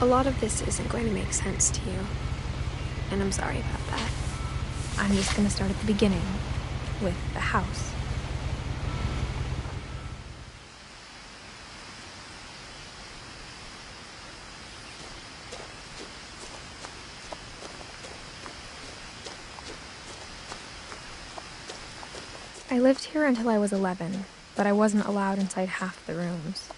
A lot of this isn't going to make sense to you, and I'm sorry about that. I'm just gonna start at the beginning, with the house. I lived here until I was 11, but I wasn't allowed inside half the rooms.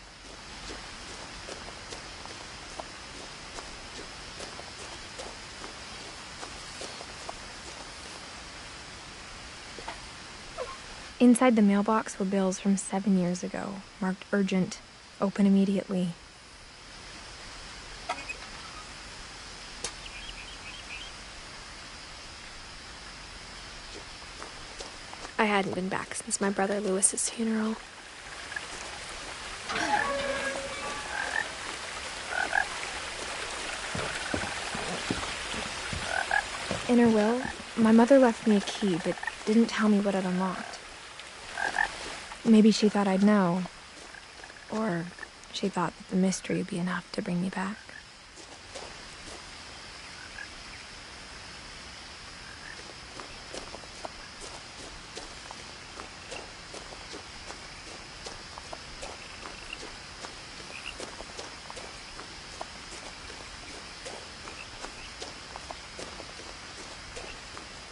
Inside the mailbox were bills from 7 years ago, marked urgent, open immediately. I hadn't been back since my brother Lewis's funeral. In her will, my mother left me a key, but didn't tell me what it unlocked. Maybe she thought I'd know. Or she thought that the mystery would be enough to bring me back.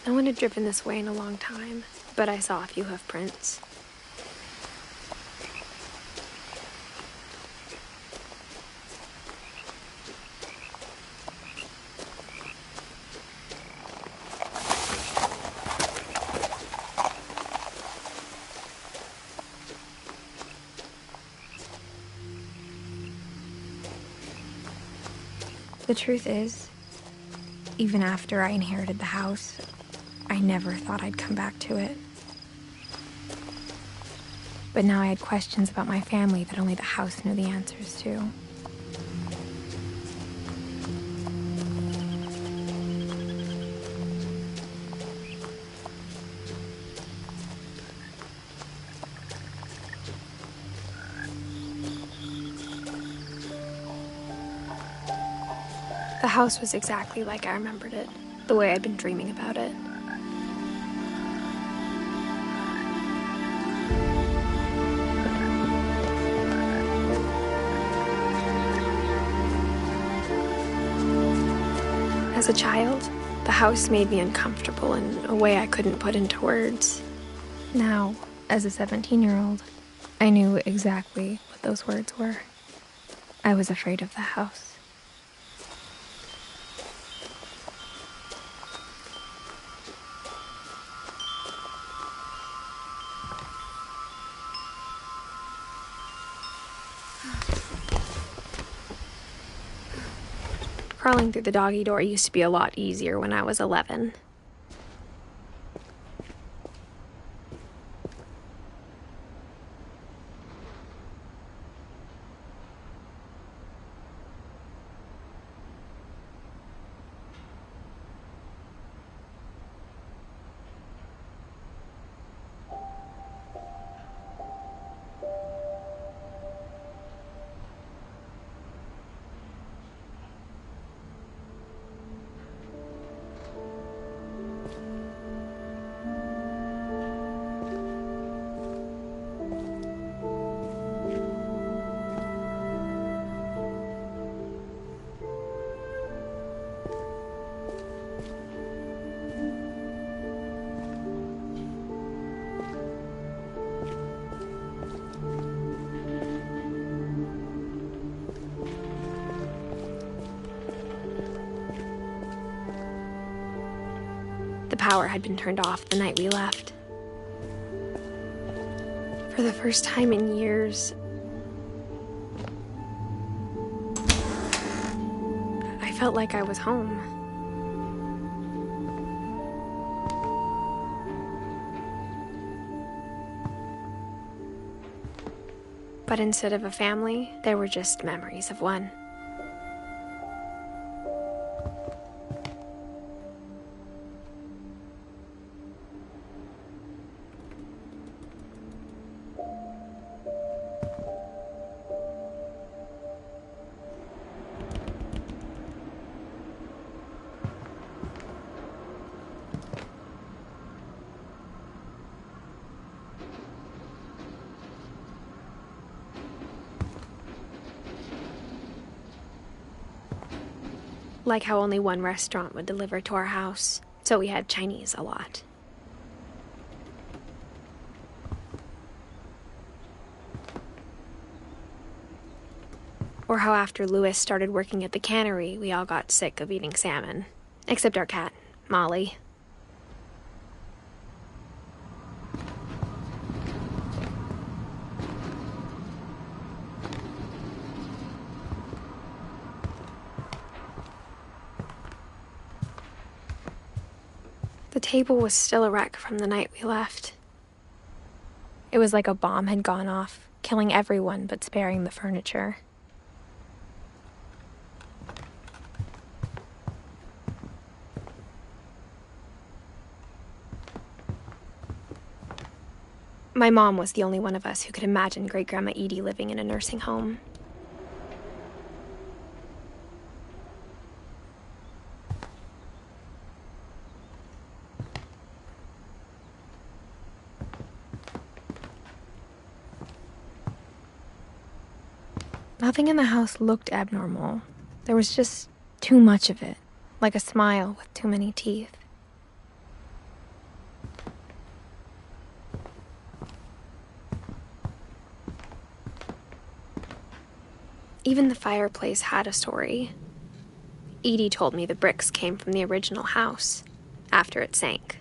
No one had driven this way in a long time, but I saw a few hoof prints. The truth is, even after I inherited the house, I never thought I'd come back to it. But now I had questions about my family that only the house knew the answers to. The house was exactly like I remembered it, the way I'd been dreaming about it. As a child, the house made me uncomfortable in a way I couldn't put into words. Now, as a 17-year-old, I knew exactly what those words were. I was afraid of the house. Crawling through the doggy door used to be a lot easier when I was 11. The power had been turned off the night we left. For the first time in years, I felt like I was home. But instead of a family, there were just memories of one. Like how only one restaurant would deliver to our house, so we had Chinese a lot. Or how after Louis started working at the cannery, we all got sick of eating salmon. Except our cat, Molly. The table was still a wreck from the night we left. It was like a bomb had gone off, killing everyone but sparing the furniture. My mom was the only one of us who could imagine Great-Grandma Edie living in a nursing home. Nothing in the house looked abnormal. There was just too much of it, like a smile with too many teeth. Even the fireplace had a story. Edie told me the bricks came from the original house, after it sank.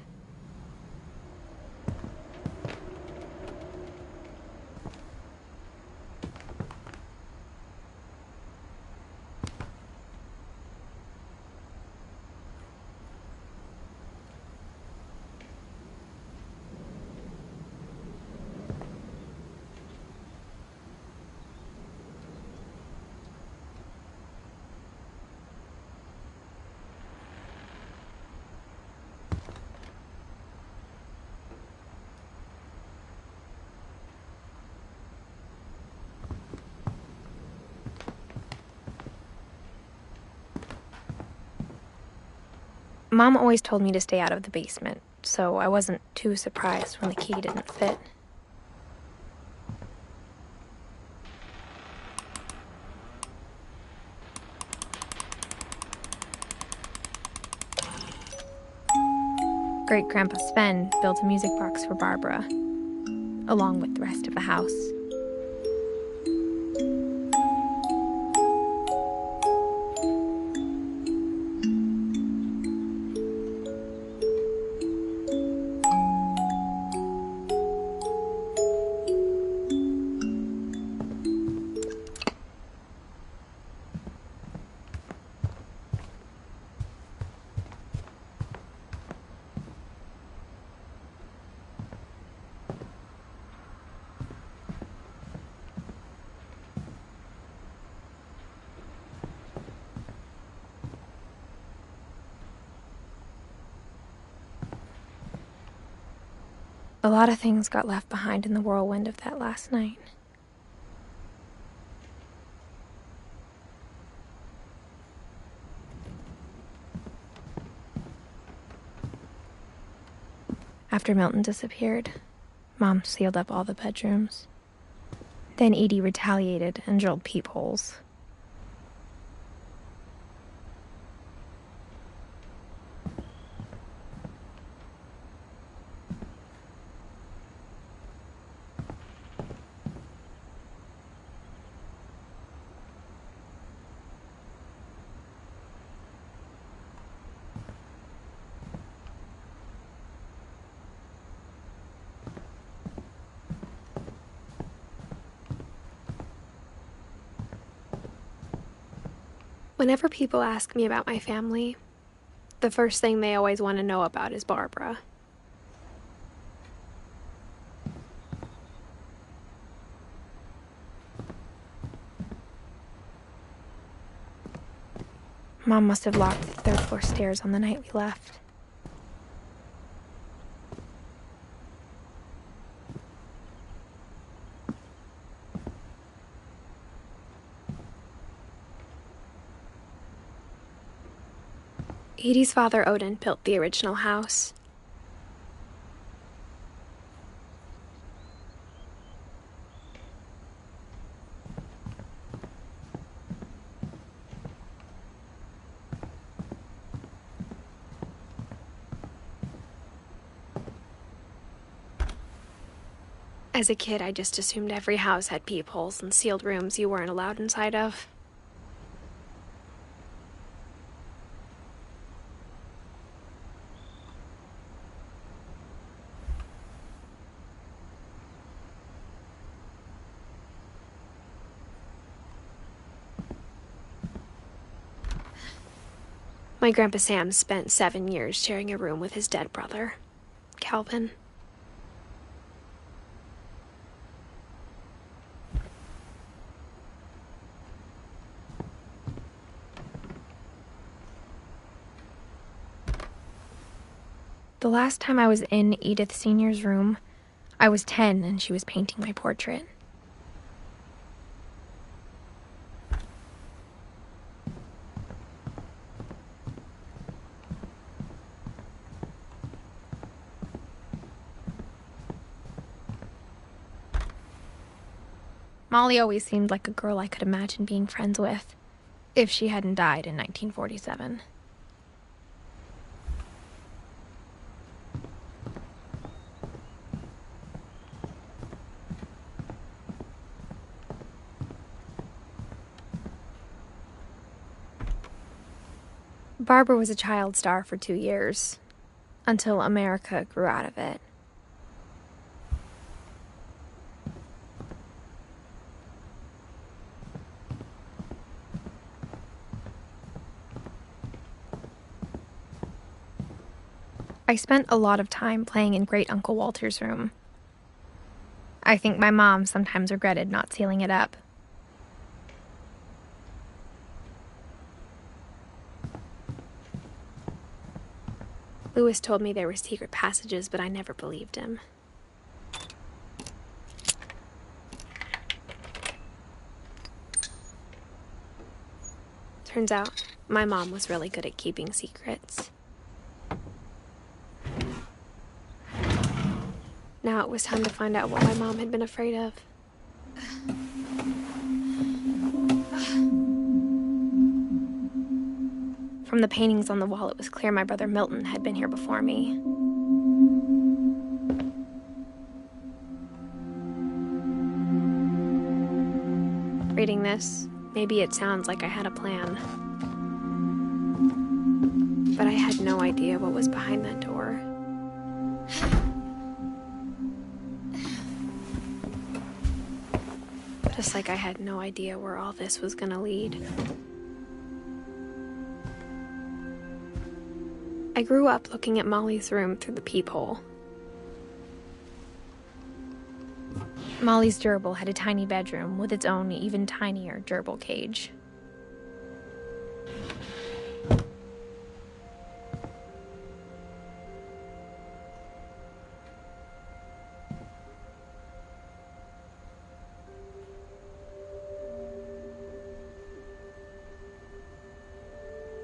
Mom always told me to stay out of the basement, so I wasn't too surprised when the key didn't fit. Great-Grandpa Sven built a music box for Barbara, along with the rest of the house. A lot of things got left behind in the whirlwind of that last night. After Milton disappeared, Mom sealed up all the bedrooms. Then Edie retaliated and drilled peepholes. Whenever people ask me about my family, the first thing they always want to know about is Barbara. Mom must have locked the third-floor stairs on the night we left. Edie's father, Odin, built the original house. As a kid, I just assumed every house had peepholes and sealed rooms you weren't allowed inside of. My Grandpa Sam spent 7 years sharing a room with his dead brother, Calvin. The last time I was in Edith Sr.'s room, I was 10 and she was painting my portrait. Molly always seemed like a girl I could imagine being friends with, if she hadn't died in 1947. Barbara was a child star for 2 years, until America grew out of it. I spent a lot of time playing in Great Uncle Walter's room. I think my mom sometimes regretted not sealing it up. Lewis told me there were secret passages, but I never believed him. Turns out, my mom was really good at keeping secrets. Now it was time to find out what my mom had been afraid of. From the paintings on the wall, it was clear my brother Milton had been here before me. Reading this, maybe it sounds like I had a plan. But I had no idea what was behind that door. Just like I had no idea where all this was gonna lead. I grew up looking at Molly's room through the peephole. Molly's gerbil had a tiny bedroom with its own even tinier gerbil cage.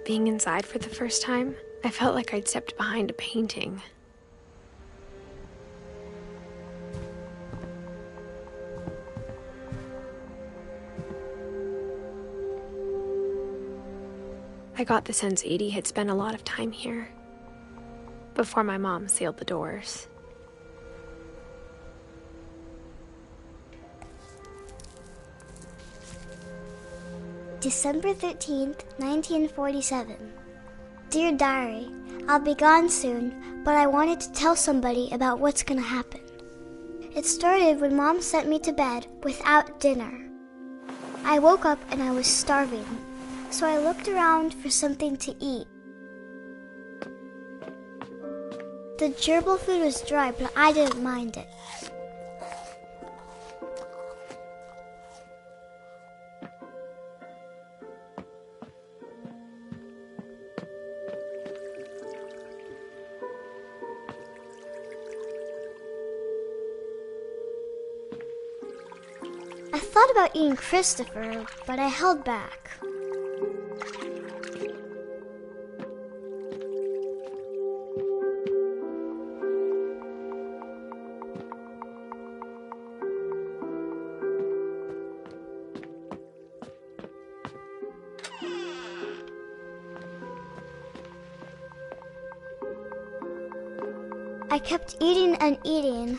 Being inside for the first time, I felt like I'd stepped behind a painting. I got the sense Edie had spent a lot of time here, before my mom sealed the doors. December 13th, 1947. Dear Diary, I'll be gone soon, but I wanted to tell somebody about what's gonna happen. It started when Mom sent me to bed without dinner. I woke up and I was starving, so I looked around for something to eat. The gerbil food was dry, but I didn't mind it. I thought about eating Christopher, but I held back. I kept eating and eating.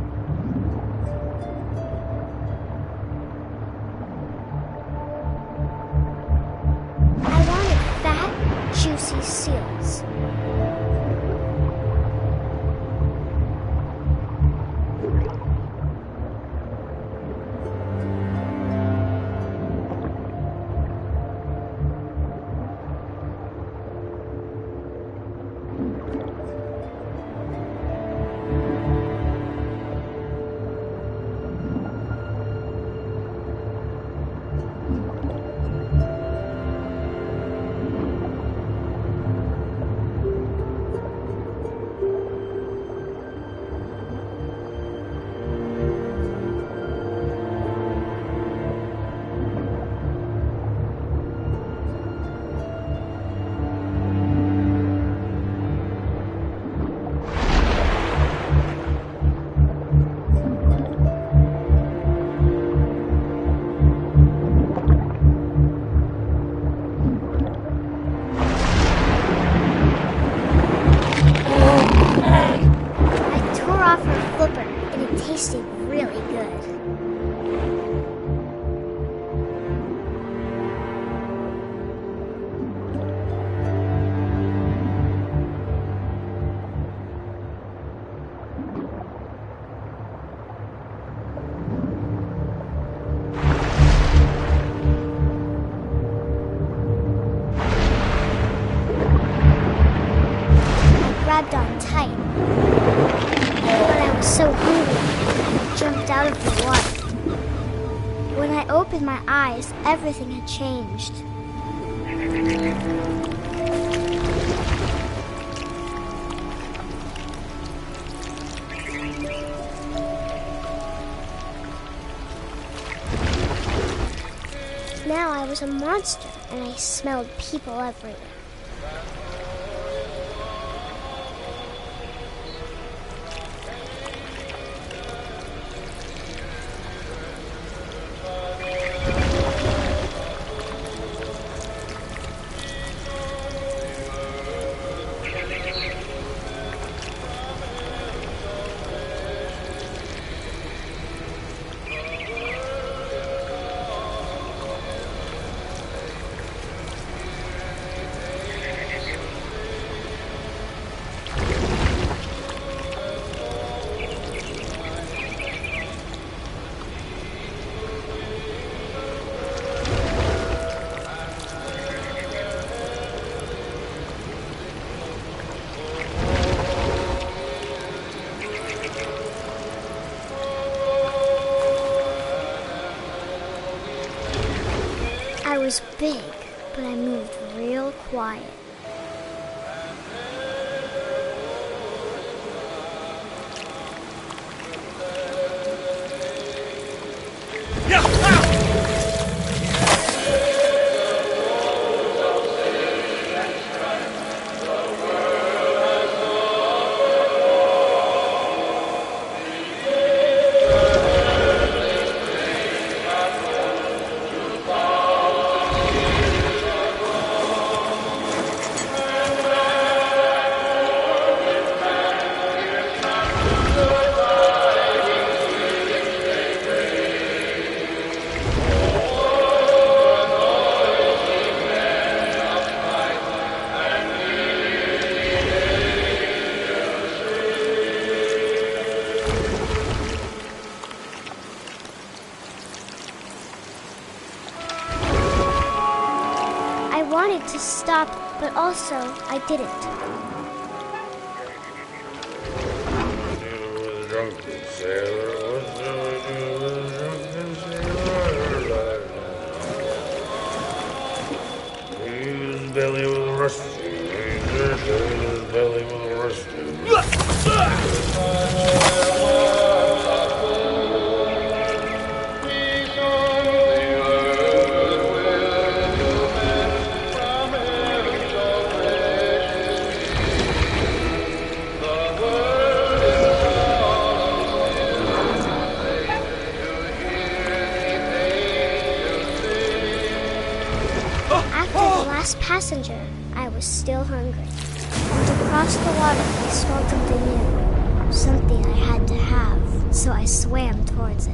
grabbed on tight. But I was so hungry, I jumped out of the water. When I opened my eyes, everything had changed. Now I was a monster, and I smelled people everywhere. I was big, but I moved real quiet. I wanted to stop, but also I didn't. His belly was rusty. His belly was rusty. Passenger, I was still hungry. And across the water, I smelled something new. Something I had to have, so I swam towards it.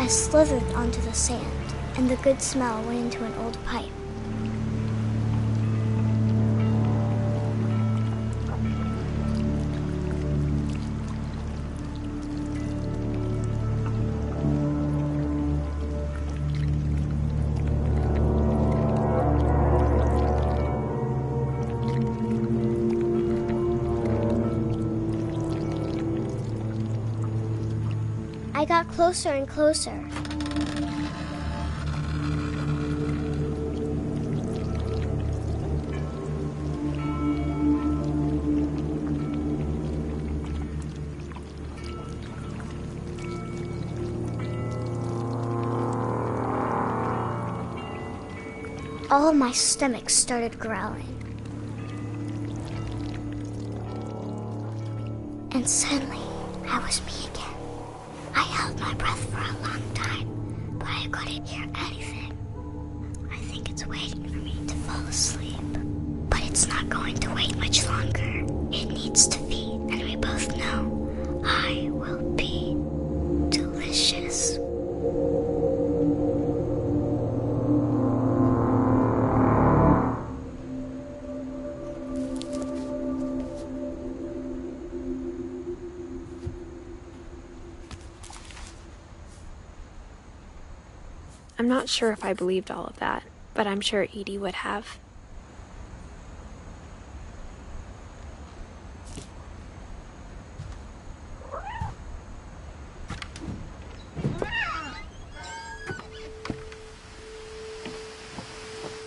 I slithered onto the sand, and the good smell went into an old pipe. I got closer and closer. All of my stomach started growling. And suddenly, I was me again. I held my breath for a long time, but I couldn't hear anything. I think it's waiting for me to fall asleep. But it's not going to wait much longer. It needs to feed, and we both know I will be delicious. I'm not sure if I believed all of that, but I'm sure Edie would have.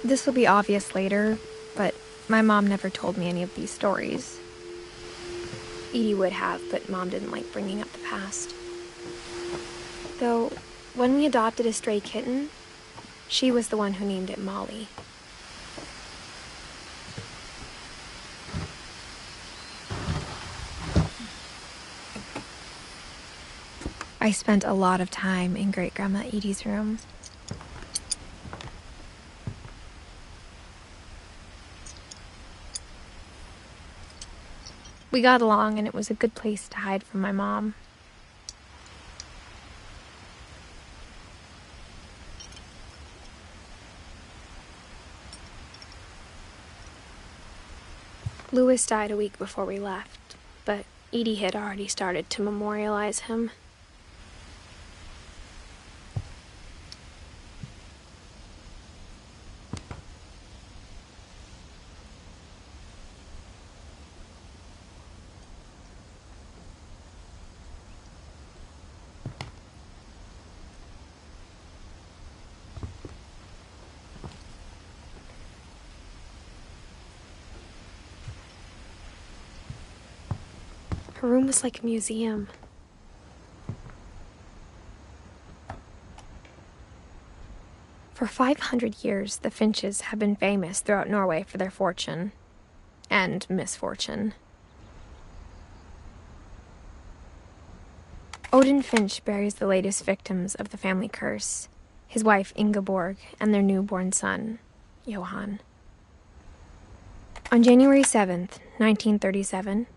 This will be obvious later, but my mom never told me any of these stories. Edie would have, but Mom didn't like bringing up the past. Though, when we adopted a stray kitten, she was the one who named it Molly. I spent a lot of time in Great-Grandma Edie's room. We got along, and it was a good place to hide from my mom. Louis died a week before we left, but Edie had already started to memorialize him. Her room was like a museum. For 500 years, the Finches have been famous throughout Norway for their fortune and misfortune. Odin Finch buries the latest victims of the family curse, his wife Ingeborg and their newborn son, Johan. On January 7th, 1937,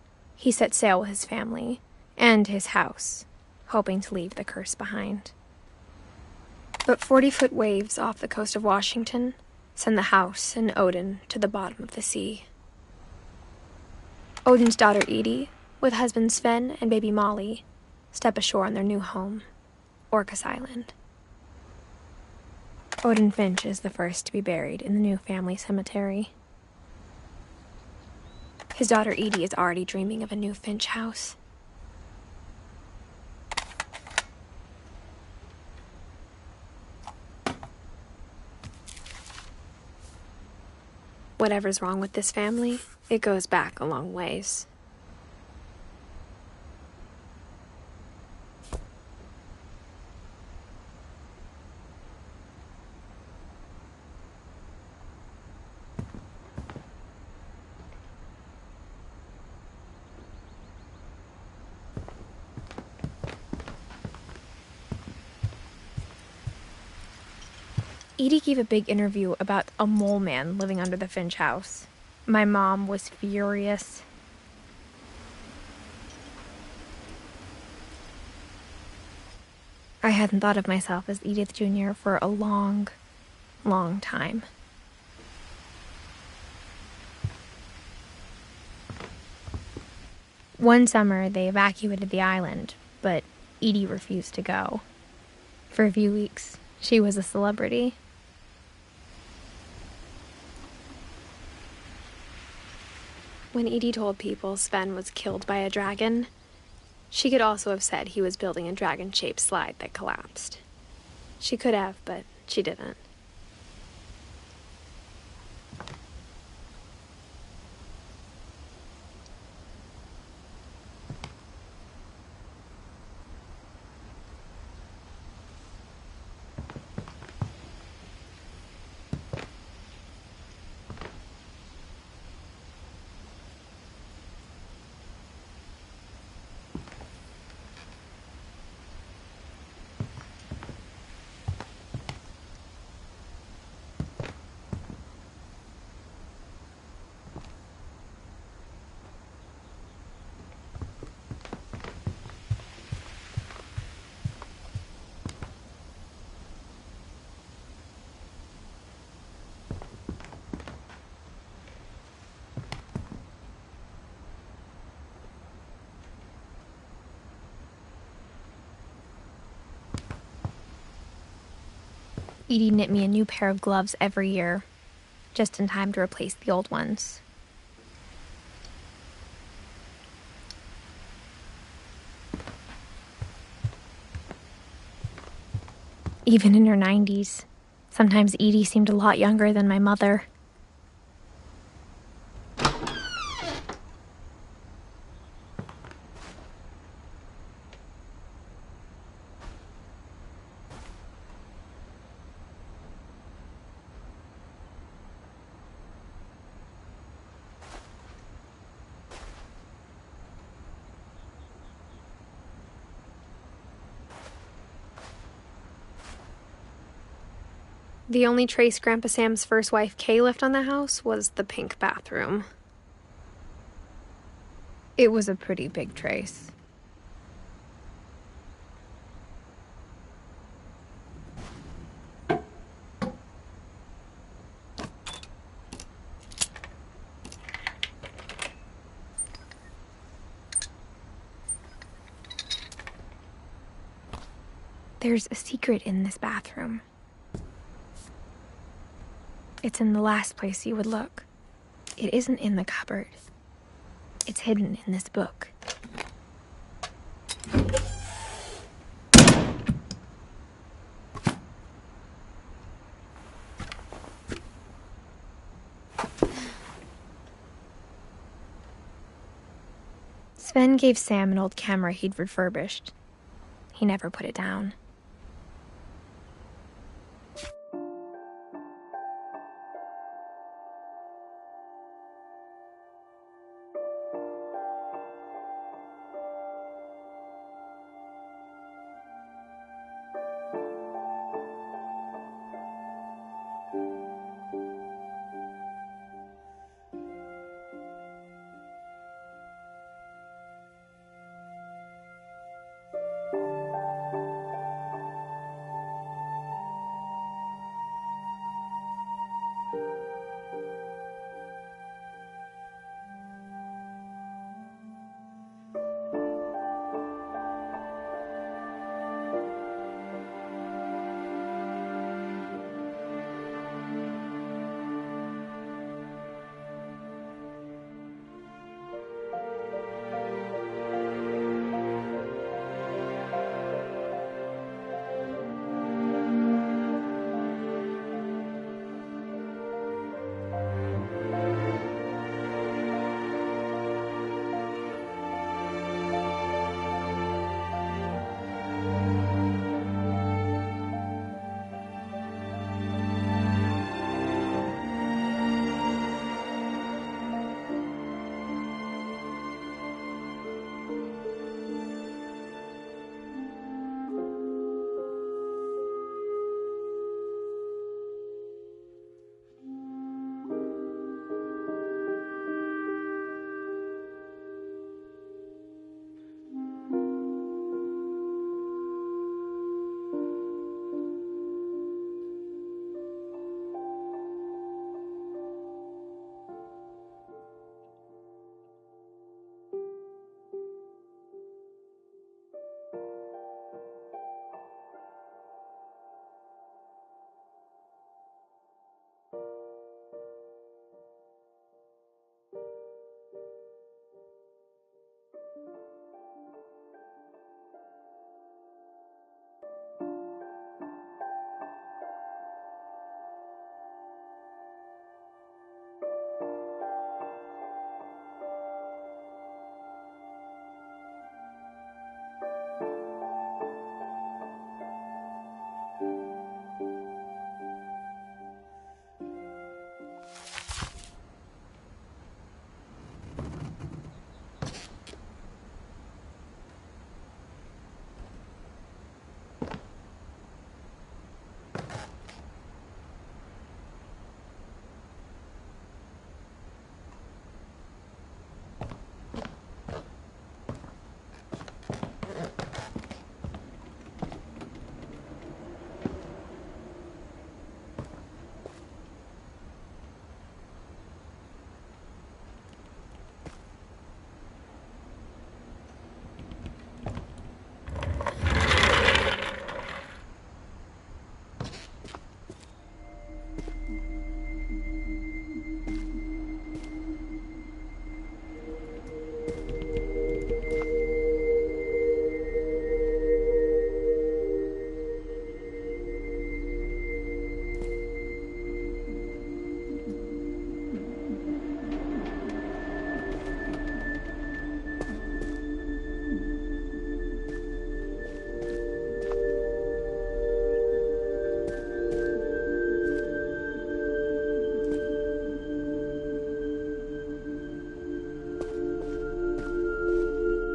he set sail with his family and his house, hoping to leave the curse behind. But 40-foot waves off the coast of Washington send the house and Odin to the bottom of the sea. Odin's daughter Edie, with husband Sven and baby Molly, step ashore on their new home, Orcas Island. Odin Finch is the first to be buried in the new family cemetery. His daughter Edie is already dreaming of a new Finch house. Whatever's wrong with this family, it goes back a long ways. Edie gave a big interview about a mole man living under the Finch house. My mom was furious. I hadn't thought of myself as Edith Jr. for a long, long time. One summer, they evacuated the island, but Edie refused to go. For a few weeks, she was a celebrity. When Edie told people Sven was killed by a dragon, she could also have said he was building a dragon-shaped slide that collapsed. She could have, but she didn't. Edie knit me a new pair of gloves every year, just in time to replace the old ones. Even in her 90s, sometimes Edie seemed a lot younger than my mother. The only trace Grandpa Sam's first wife, Kay, left on the house was the pink bathroom. It was a pretty big trace. There's a secret in this bathroom. It's in the last place you would look. It isn't in the cupboard. It's hidden in this book. Sven gave Sam an old camera he'd refurbished. He never put it down.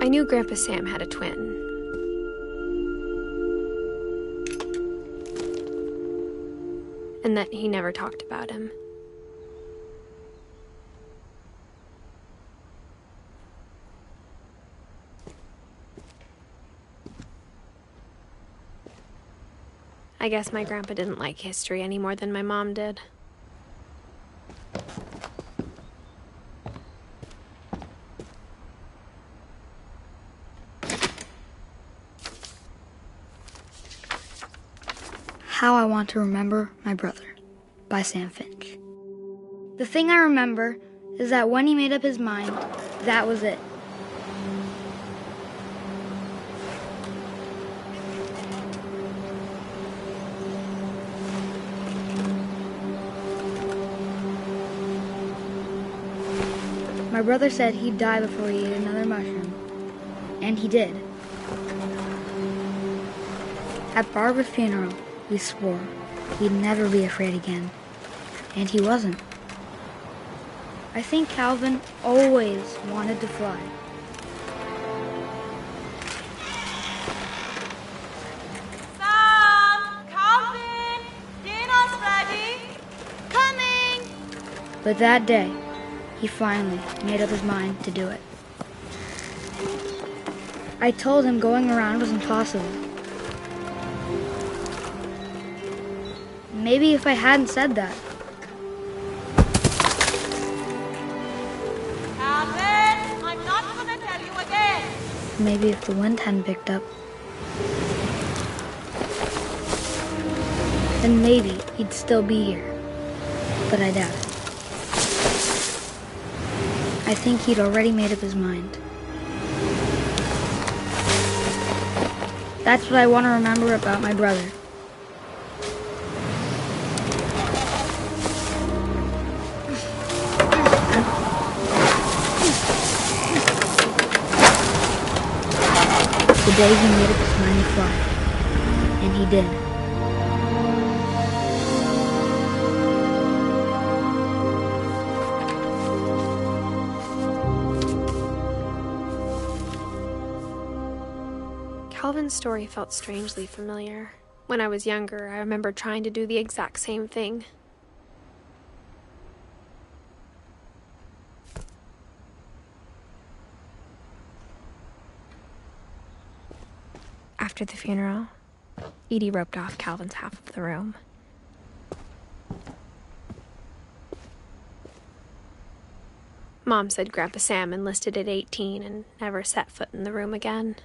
I knew Grandpa Sam had a twin. And that he never talked about him. I guess my grandpa didn't like history any more than my mom did. How I Want to Remember My Brother by Sam Finch. The thing I remember is that when he made up his mind, that was it. My brother said he'd die before he ate another mushroom, and he did. At Barbara's funeral, we swore he'd never be afraid again, and he wasn't. I think Calvin always wanted to fly. Sam! Calvin! Dinner's ready! Coming! But that day, he finally made up his mind to do it. I told him going around was impossible. Maybe if I hadn't said that. Calvin! I'm not gonna tell you again! Maybe if the wind hadn't picked up. Then maybe he'd still be here. But I doubt it. I think he'd already made up his mind. That's what I want to remember about my brother. The day he made up his mind to fly. And he did. Calvin's story felt strangely familiar. When I was younger, I remember trying to do the exact same thing. After the funeral, Edie roped off Calvin's half of the room. Mom said Grandpa Sam enlisted at 18 and never set foot in the room again.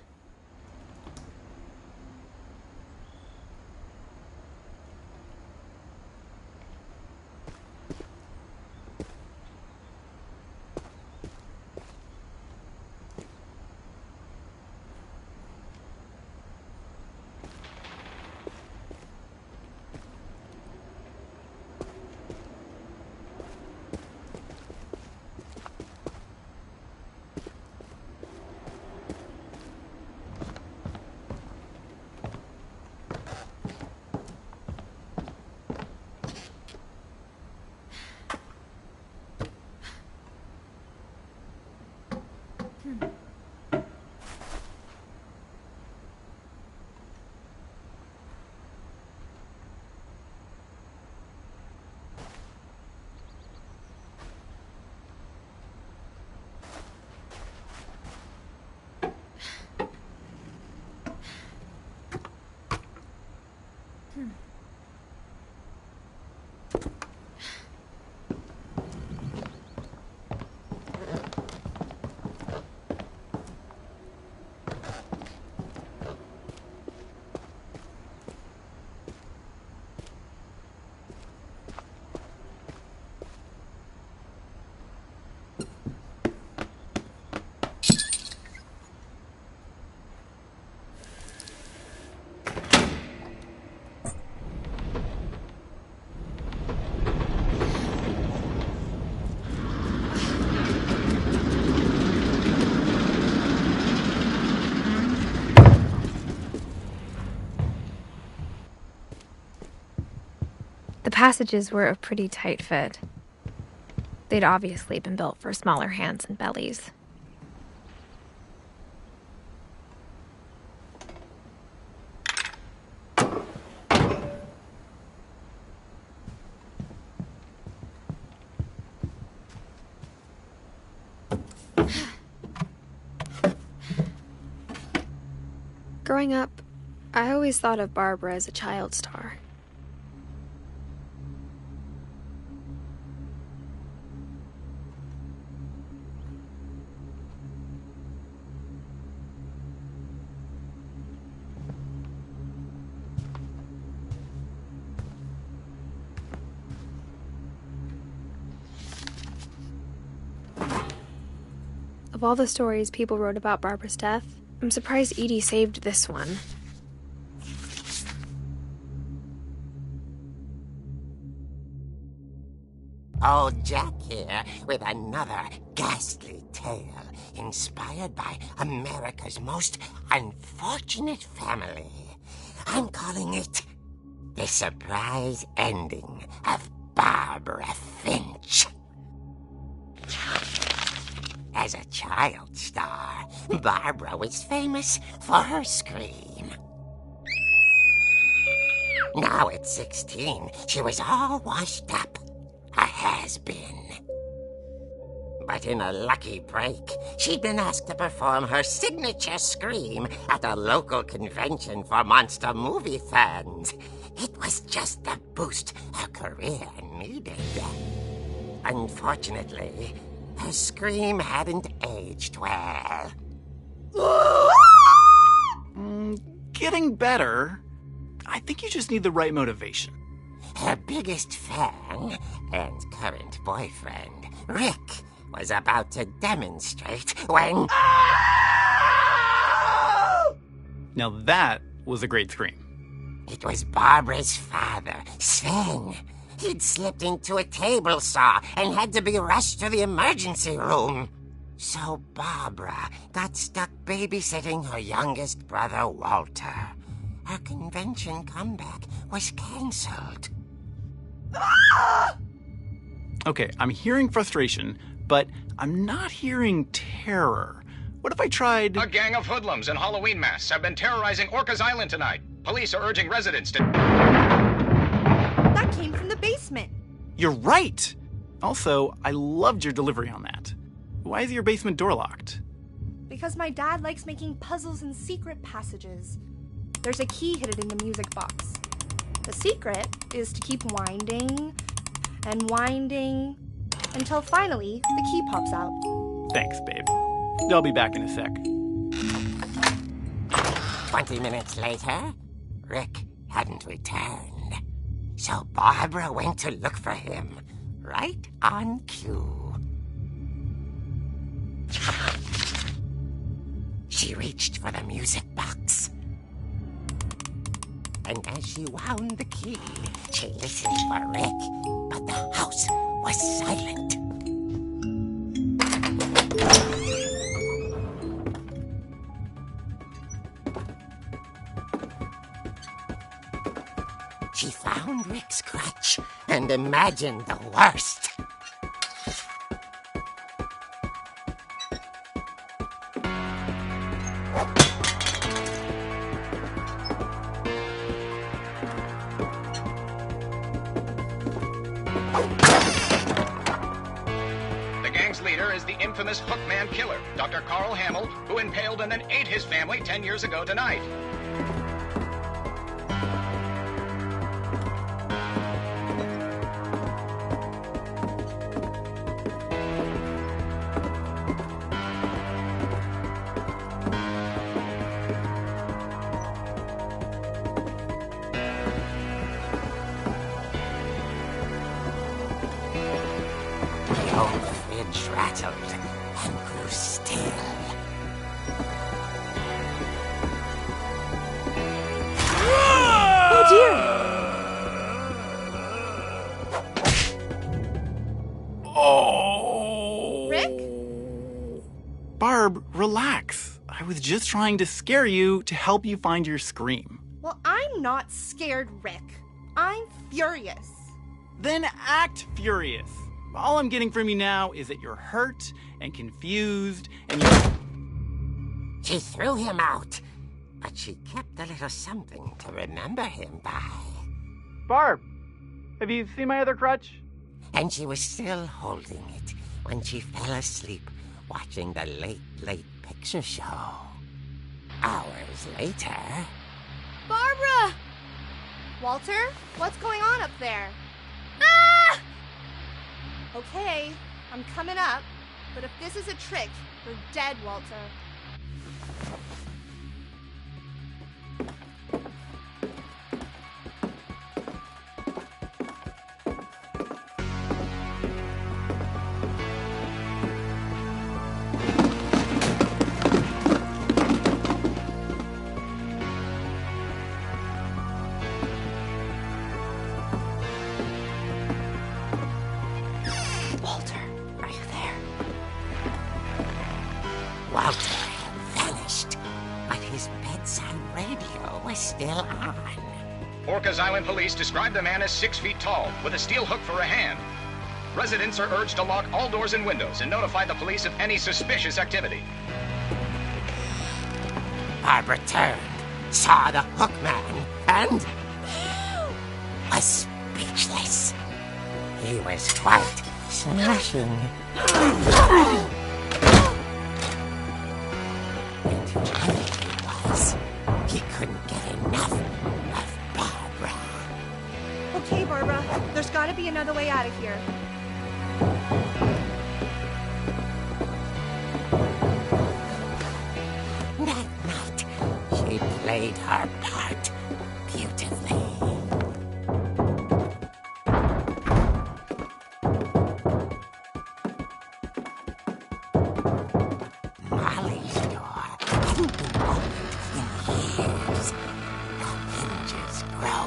The passages were a pretty tight fit. They'd obviously been built for smaller hands and bellies. Growing up, I always thought of Barbara as a child star. Of all the stories people wrote about Barbara's death, I'm surprised Edie saved this one. Old Jack here with another ghastly tale inspired by America's most unfortunate family. I'm calling it The Surprise Ending of Barbara Finch. As a child star, Barbara was famous for her scream. Now at 16, she was all washed up. A has-been. But in a lucky break, she'd been asked to perform her signature scream at a local convention for monster movie fans. It was just the boost her career needed. Unfortunately, her scream hadn't aged well. Getting better. I think you just need the right motivation. Her biggest fan and current boyfriend, Rick, was about to demonstrate when... Now that was a great scream. It was Barbara's father, Sven. He'd slipped into a table saw and had to be rushed to the emergency room. So Barbara got stuck babysitting her youngest brother, Walter. Her convention comeback was cancelled. Okay, I'm hearing frustration, but I'm not hearing terror. What if I tried... A gang of hoodlums in Halloween masks have been terrorizing Orcas Island tonight. Police are urging residents to... That came from the basement. You're right! Also, I loved your delivery on that. Why is your basement door locked? Because my dad likes making puzzles and secret passages. There's a key hidden in the music box. The secret is to keep winding and winding until finally the key pops out. Thanks, babe. I'll be back in a sec. 20 minutes later, Rick hadn't returned. So Barbara went to look for him, right on cue. She reached for the music box. And as she wound the key, she listened for Rick, but the house was silent. She found Rick's crutch and imagined the worst. The gang's leader is the infamous Hookman killer, Dr. Carl Hamill, who impaled and then ate his family 10 years ago tonight. The old fridge rattled and grew still. Oh dear! Oh! Rick? Barb, relax. I was just trying to scare you to help you find your scream. Well, I'm not scared, Rick. I'm furious. Then act furious. All I'm getting from you now is that you're hurt and confused and you're... She threw him out, but she kept a little something to remember him by. Barb, have you seen my other crutch? And she was still holding it when she fell asleep watching the Late Late Picture Show. Hours later... Barbara! Walter, what's going on up there? Ah! Okay, I'm coming up, but if this is a trick, you're dead, Walter. Walter had vanished, but his bedside radio was still on. Orcas Island police describe the man as 6 feet tall, with a steel hook for a hand. Residents are urged to lock all doors and windows and notify the police of any suspicious activity. Barbara turned, saw the hook man, and was speechless. He was quite smashing. He couldn't get enough of Barbara. Okay, Barbara, there's gotta be another way out of here. That night, she played her part beautifully. Molly's door hadn't been opened in years. The hinges grow.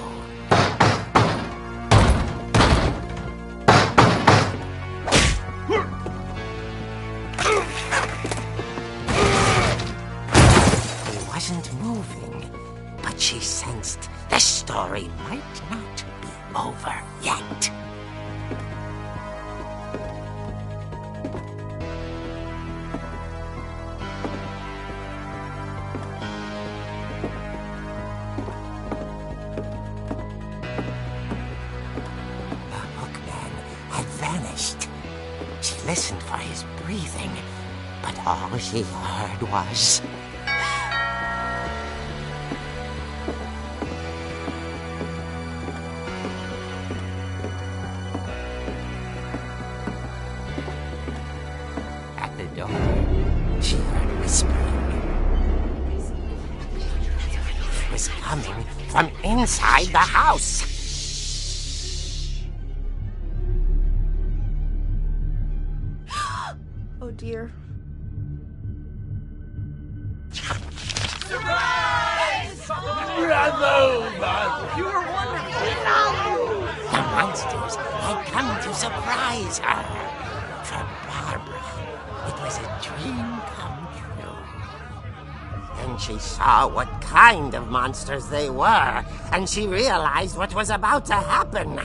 He wasn't moving, but she sensed the story might not be over yet. She listened for his breathing, but all she heard was... At the door, she heard whispering. It was coming from inside the house. Oh dear. Surprise! Bravo, Barbara! You were wonderful! The monsters had come to surprise her. For Barbara, it was a dream come true. Then she saw what kind of monsters they were, and she realized what was about to happen.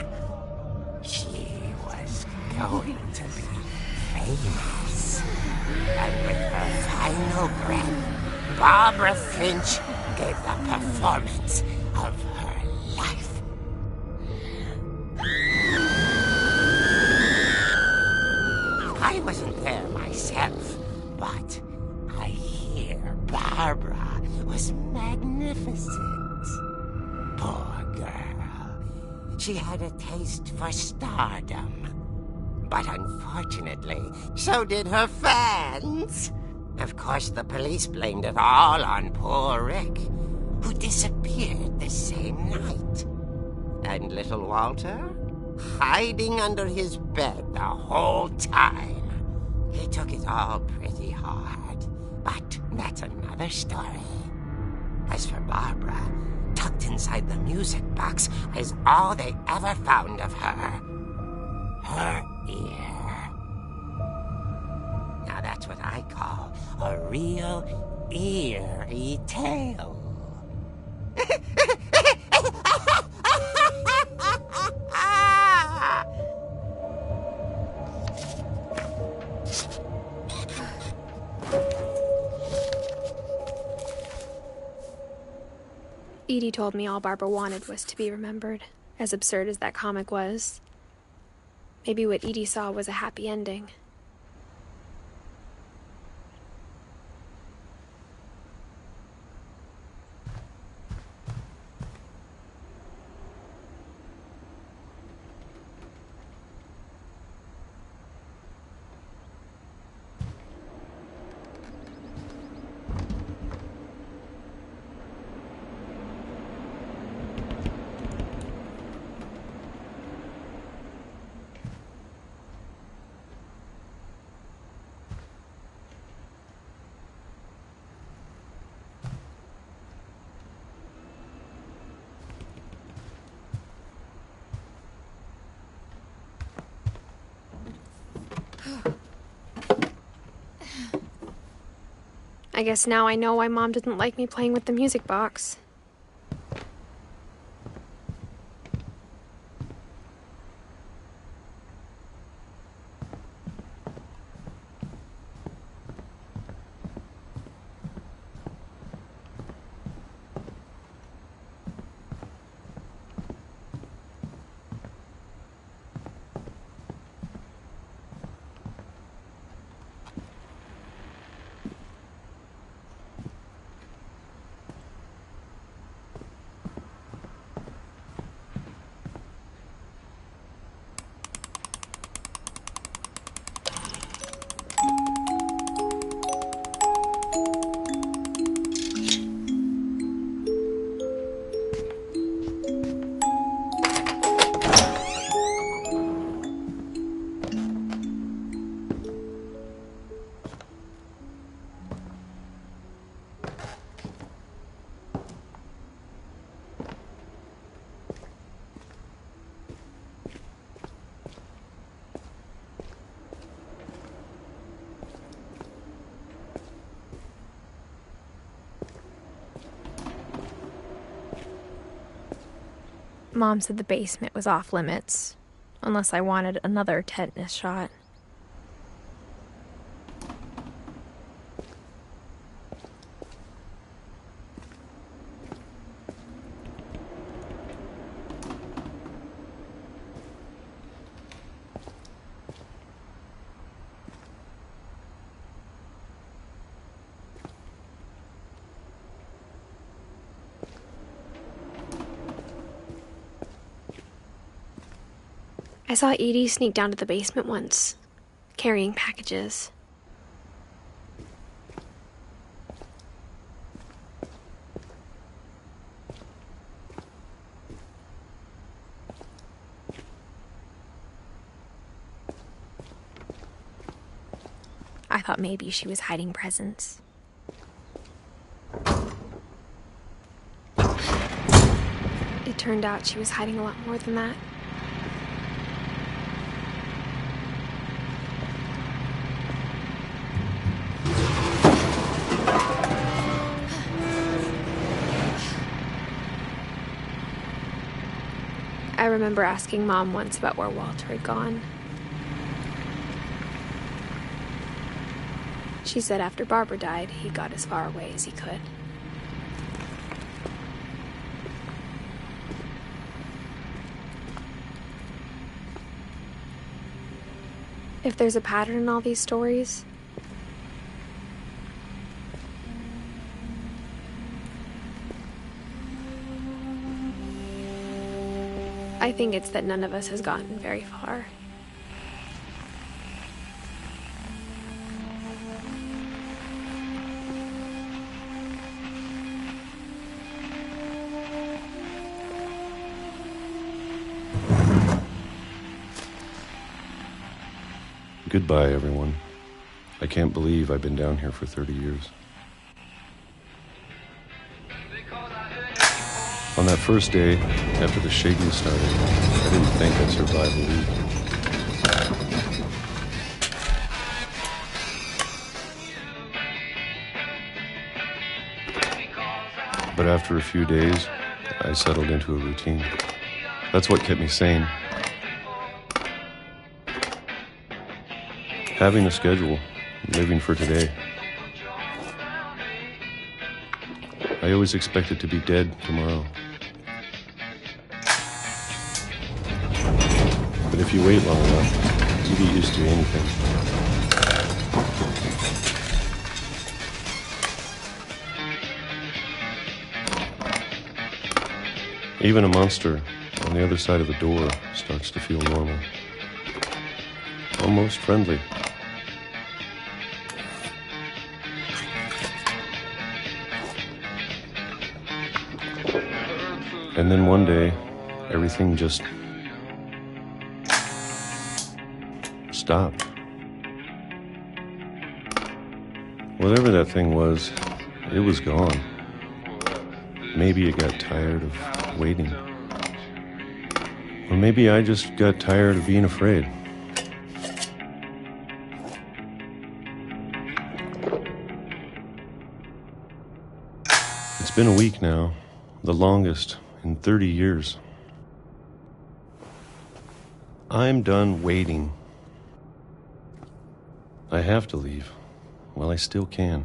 She was going to be famous. And with her final breath, Barbara Finch gave the performance of her life. I wasn't there myself, but I hear Barbara was magnificent. Poor girl. She had a taste for stardom. But unfortunately, so did her fans. Of course, the police blamed it all on poor Rick, who disappeared the same night. And little Walter, hiding under his bed the whole time. He took it all pretty hard, but that's another story. As for Barbara, tucked inside the music box is all they ever found of her. Her ear. Now that's what I call a real eerie tale. Edie told me all Barbara wanted was to be remembered, as absurd as that comic was. Maybe what Edie saw was a happy ending. I guess now I know why Mom didn't like me playing with the music box. Mom said the basement was off limits, unless I wanted another tetanus shot. I saw Edie sneak down to the basement once, carrying packages. I thought maybe she was hiding presents. It turned out she was hiding a lot more than that. I remember asking Mom once about where Walter had gone. She said after Barbara died, he got as far away as he could. If there's a pattern in all these stories, I think it's that none of us has gotten very far. Goodbye, everyone. I can't believe I've been down here for 30 years. On that first day, after the shaking started, I didn't think I'd survive a week. But after a few days, I settled into a routine. That's what kept me sane. Having a schedule, living for today. I always expected to be dead tomorrow. But if you wait long enough, you get used to anything. Even a monster on the other side of the door starts to feel normal. Almost friendly. And then one day, everything just stopped. Whatever that thing was, it was gone. Maybe it got tired of waiting. Or maybe I just got tired of being afraid. been a week now, the longest in 30 years. I'm done waiting. I have to leave while I still can.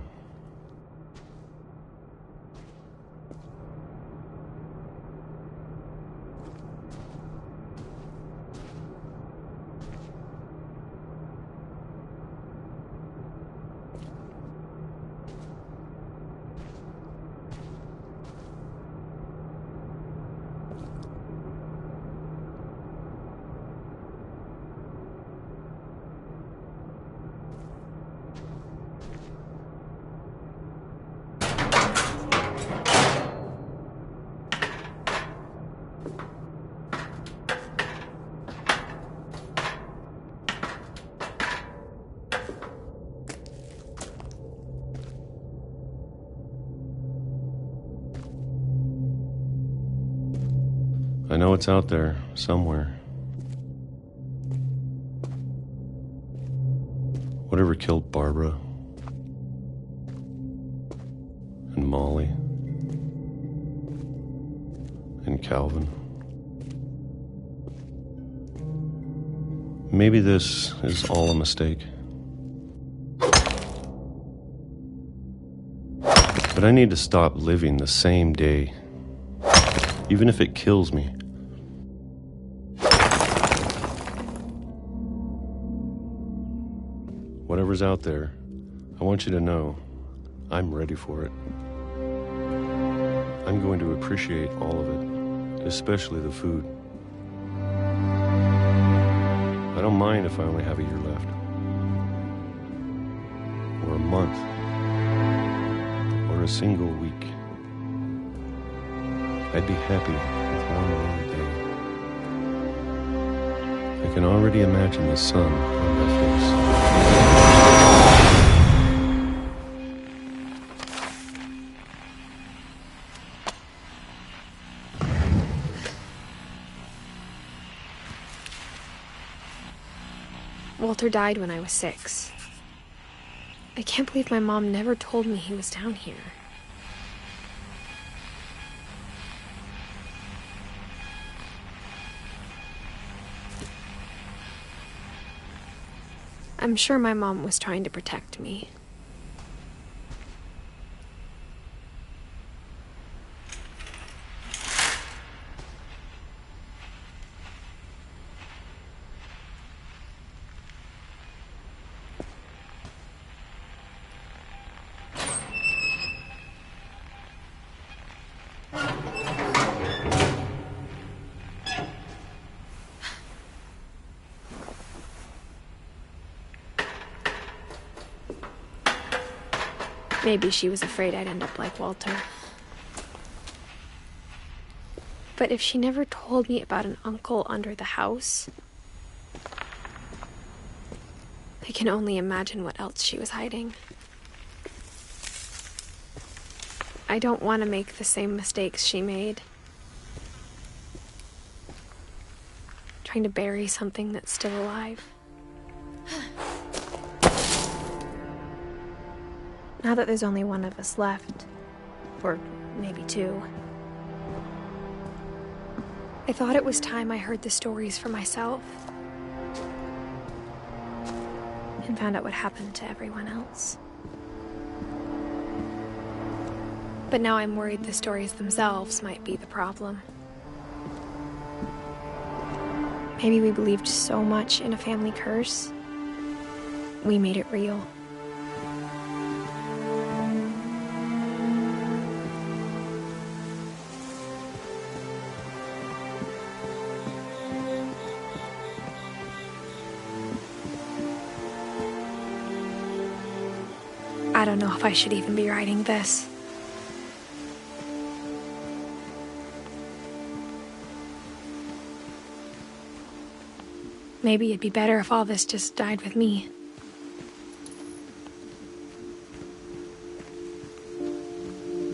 I know it's out there, somewhere. Whatever killed Barbara and Molly and Calvin. Maybe this is all a mistake. But I need to stop living the same day, even if it kills me. Whatever's out there, I want you to know I'm ready for it. I'm going to appreciate all of it, especially the food. I don't mind if I only have a year left, or a month, or a single week. I'd be happy with one more day. I can already imagine the sun on my face. Walter died when I was 6. I can't believe my mom never told me he was down here. I'm sure my mom was trying to protect me. Maybe she was afraid I'd end up like Walter. But if she never told me about an uncle under the house, I can only imagine what else she was hiding. I don't want to make the same mistakes she made. Trying to bury something that's still alive. Now that there's only one of us left, or maybe 2, I thought it was time I heard the stories for myself and found out what happened to everyone else. But now I'm worried the stories themselves might be the problem. Maybe we believed so much in a family curse, we made it real. I don't know if I should even be writing this. Maybe it'd be better if all this just died with me.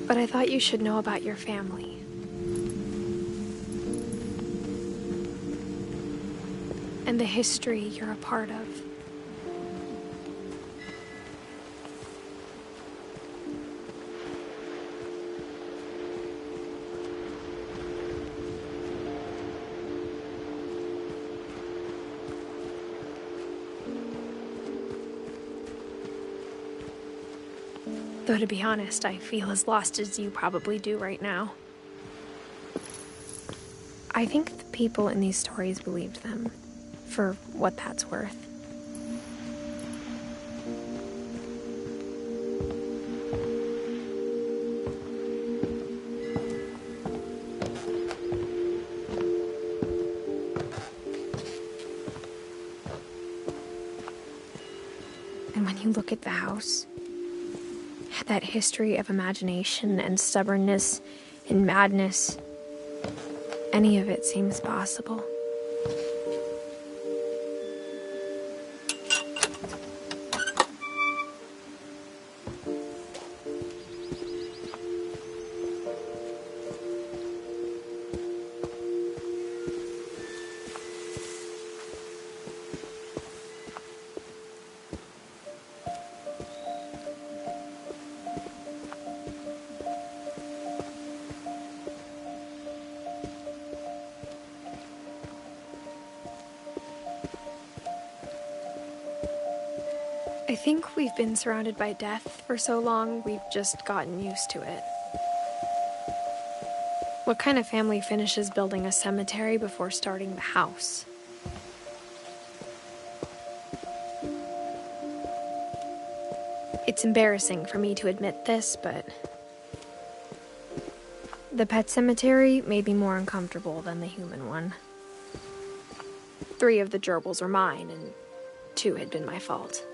But I thought you should know about your family. And the history you're a part of. Though to be honest, I feel as lost as you probably do right now. I think the people in these stories believed them, for what that's worth. And when you look at the house, that history of imagination and stubbornness and madness, any of it seems possible. I think we've been surrounded by death for so long, we've just gotten used to it. What kind of family finishes building a cemetery before starting the house? It's embarrassing for me to admit this, but the pet cemetery made me more uncomfortable than the human one. 3 of the gerbils were mine, and 2 had been my fault.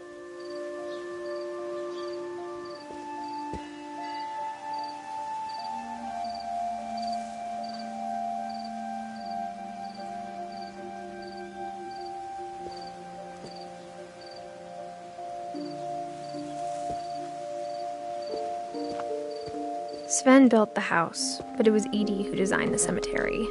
Sven built the house, but it was Edith who designed the cemetery.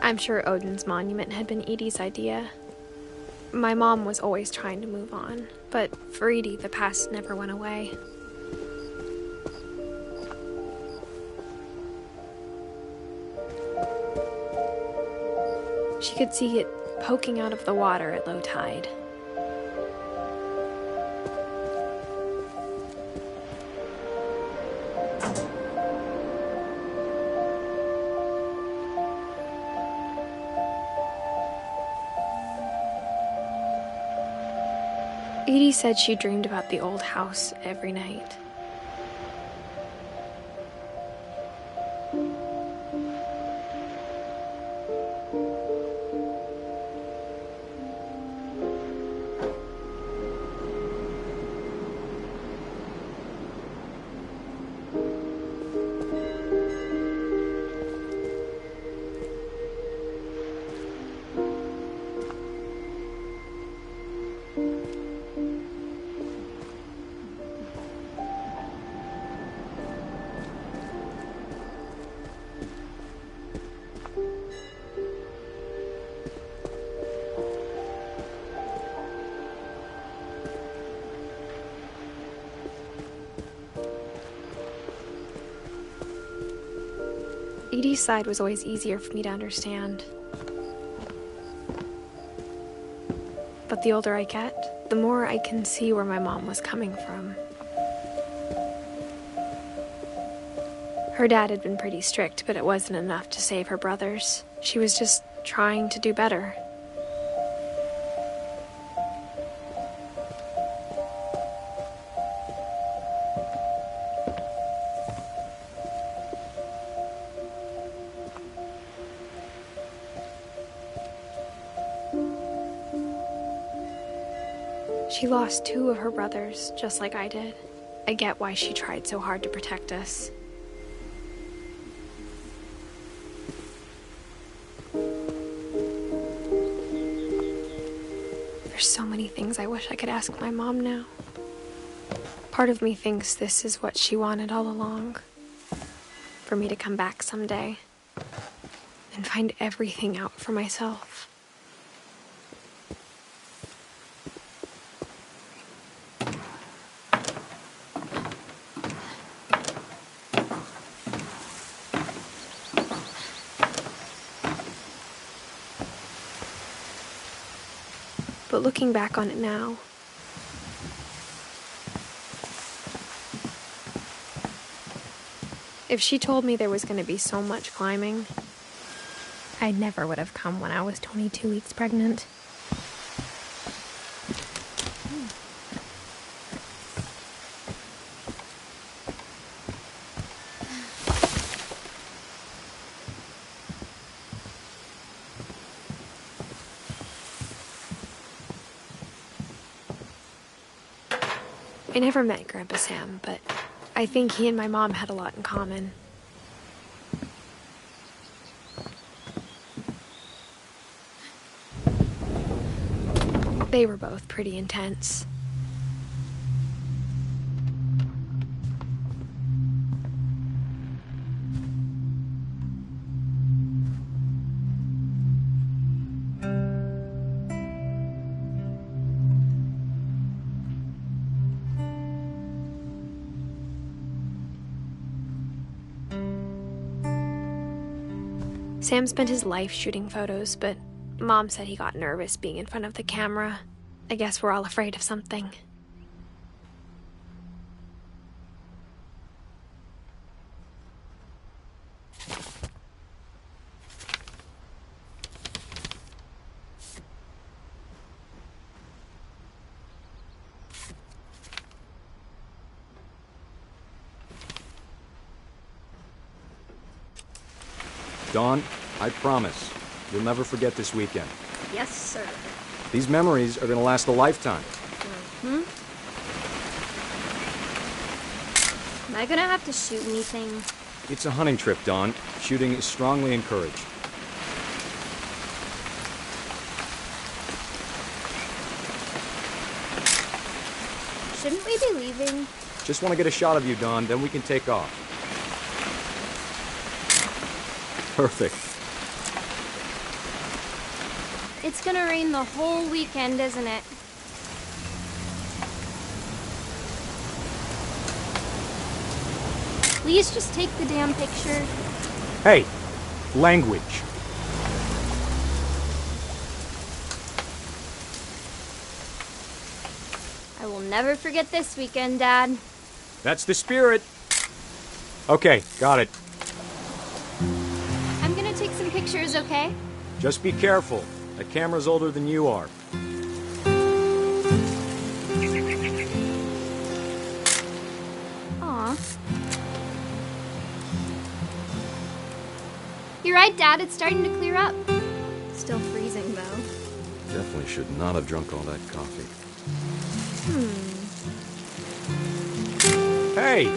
I'm sure Odin's monument had been Edie's idea. My mom was always trying to move on, but for Edie, the past never went away. She could see it poking out of the water at low tide. Edie said she dreamed about the old house every night. Edie's side was always easier for me to understand. But the older I get, the more I can see where my mom was coming from. Her dad had been pretty strict, but it wasn't enough to save her brothers. She was just trying to do better. She lost 2 of her brothers, just like I did. I get why she tried so hard to protect us. There's so many things I wish I could ask my mom now. Part of me thinks this is what she wanted all along. For me to come back someday and find everything out for myself. But looking back on it now, if she told me there was going to be so much climbing, I never would have come when I was 22 weeks pregnant. I never met Grandpa Sam, but I think he and my mom had a lot in common. They were both pretty intense. Sam spent his life shooting photos, but Mom said he got nervous being in front of the camera. I guess we're all afraid of something. Dawn, I promise, you'll never forget this weekend. Yes, sir. These memories are gonna last a lifetime. Mm-hmm. Am I gonna have to shoot anything? It's a hunting trip, Dawn. Shooting is strongly encouraged. Shouldn't we be leaving? Just want to get a shot of you, Dawn, then we can take off. Perfect. It's gonna rain the whole weekend, isn't it? Please just take the damn picture. Hey, language. I will never forget this weekend, Dad. That's the spirit. Okay, got it. I'm gonna take some pictures, okay? Just be careful. That camera's older than you are. Aw. You're right, Dad. It's starting to clear up. Still freezing, though. Definitely should not have drunk all that coffee. Hey!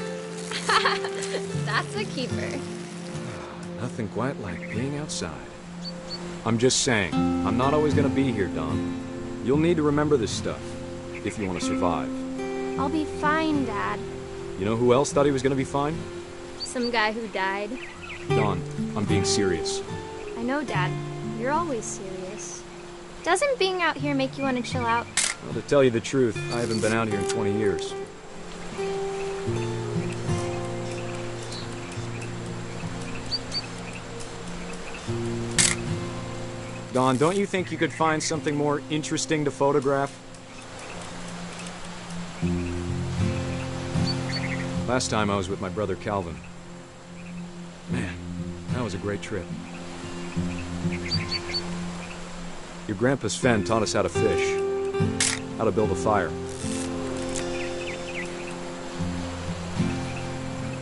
That's a keeper. Nothing quite like being outside. I'm just saying, I'm not always gonna be here, Dawn. You'll need to remember this stuff, if you want to survive. I'll be fine, Dad. You know who else thought he was gonna be fine? Some guy who died. Dawn, I'm being serious. I know, Dad. You're always serious. Doesn't being out here make you want to chill out? Well, to tell you the truth, I haven't been out here in 20 years. Dawn, don't you think you could find something more interesting to photograph? Last time I was with my brother Calvin. Man, that was a great trip. Your grandpa Sven taught us how to fish, how to build a fire.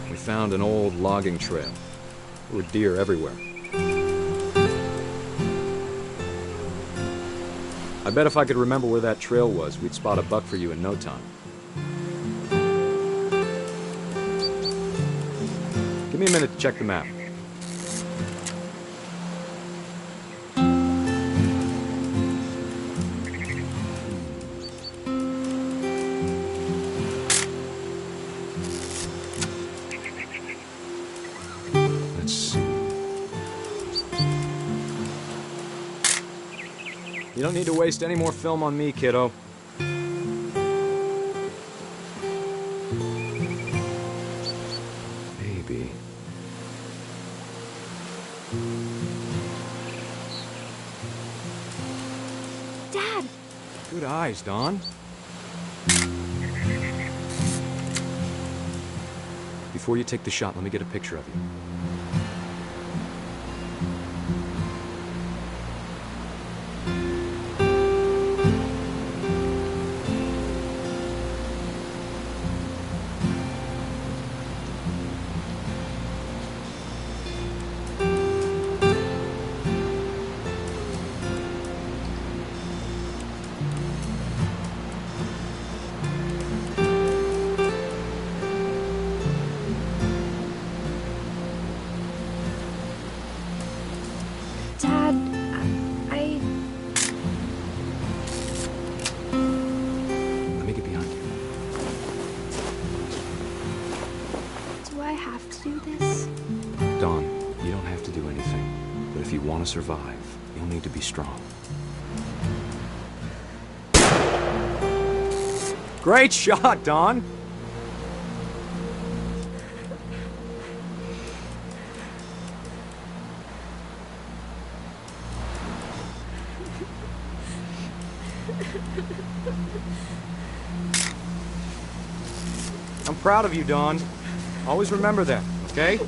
We found an old logging trail. There were deer everywhere. I bet if I could remember where that trail was, we'd spot a buck for you in no time. Give me a minute to check the map. don't need to waste any more film on me, kiddo. Baby. Dad! Good eyes, Dawn. Before you take the shot, let me get a picture of you. Dad, Let me get behind you. do I have to do this? Dawn, you don't have to do anything. But if you want to survive, you'll need to be strong. Great shot, Dawn! I'm proud of you, Dawn. Always remember that, okay?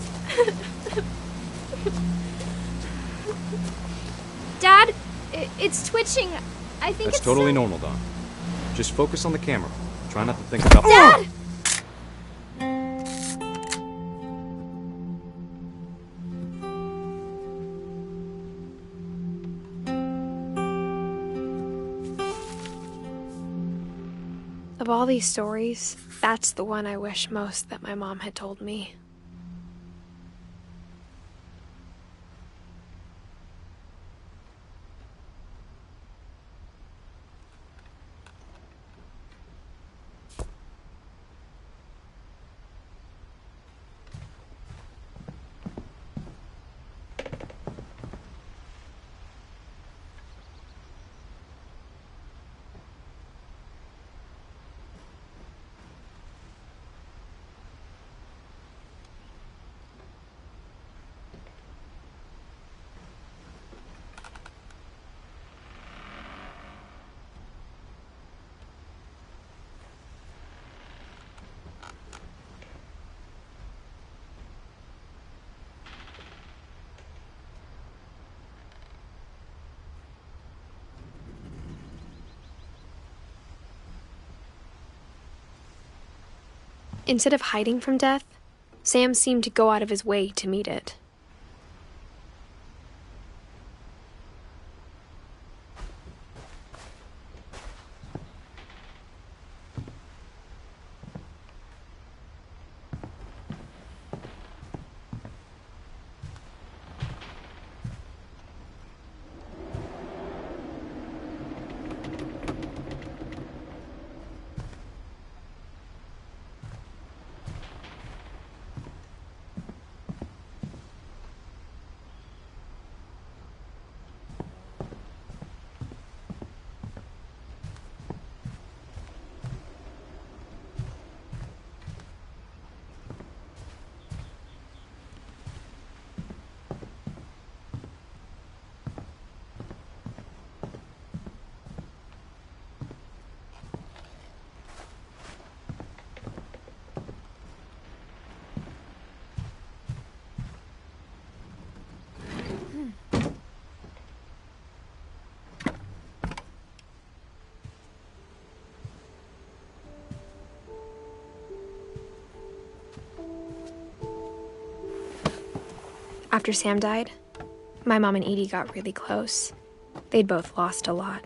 Dad, it's twitching. I think That's it's totally normal, Dawn. Just focus on the camera. Try not to think about— Dad! Of all these stories, that's the one I wish most that my mom had told me. Instead of hiding from death, Sam seemed to go out of his way to meet it. After Sam died, my mom and Edie got really close. They'd both lost a lot.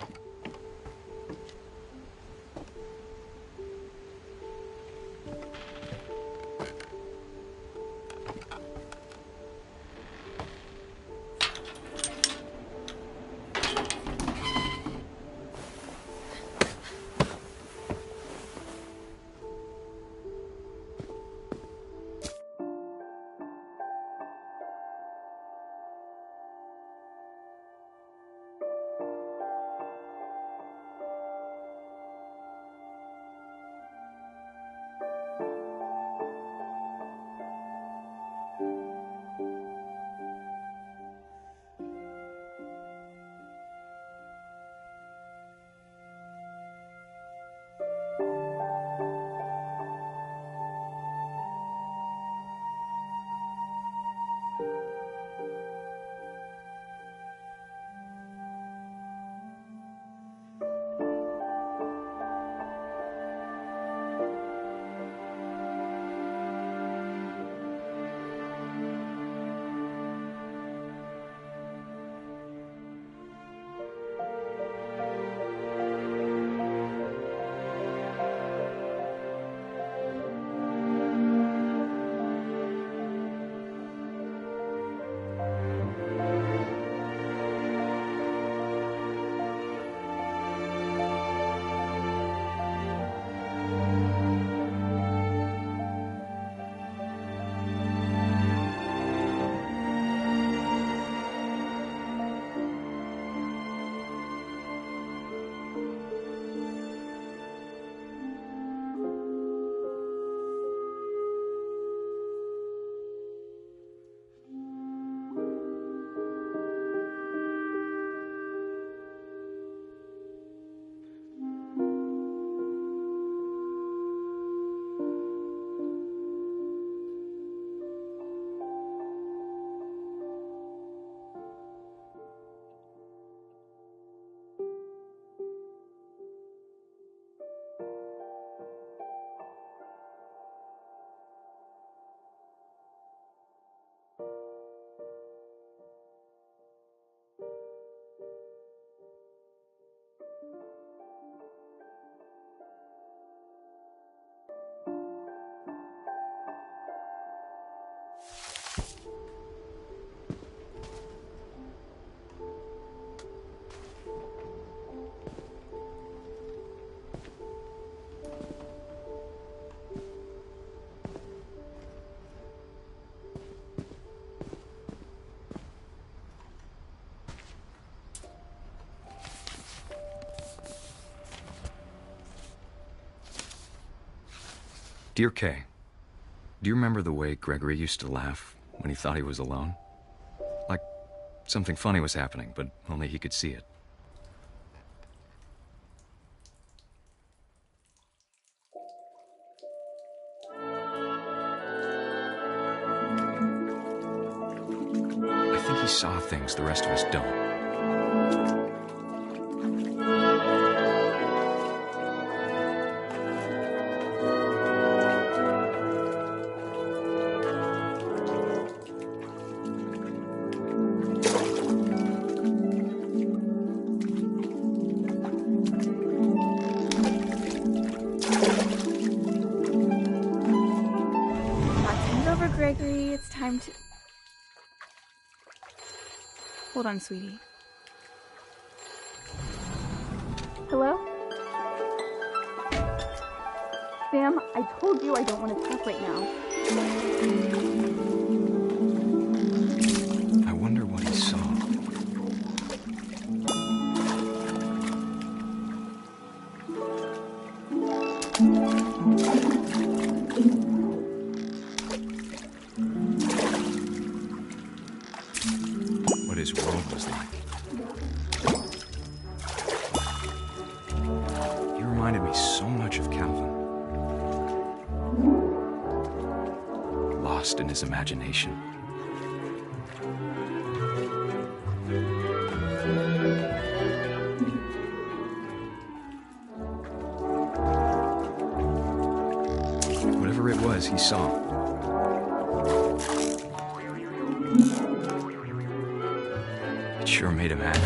Dear Kay, do you remember the way Gregory used to laugh when he thought he was alone? Like something funny was happening, but only he could see it. I think he saw things the rest of us don't. Gregory, it's time to... Hold on, sweetie. Hello? Sam, I told you I don't want to talk right now. I wonder what he saw. What his world was like. He reminded me so much of Calvin. Lost in his imagination. Whatever it was he saw. It sure made him happy.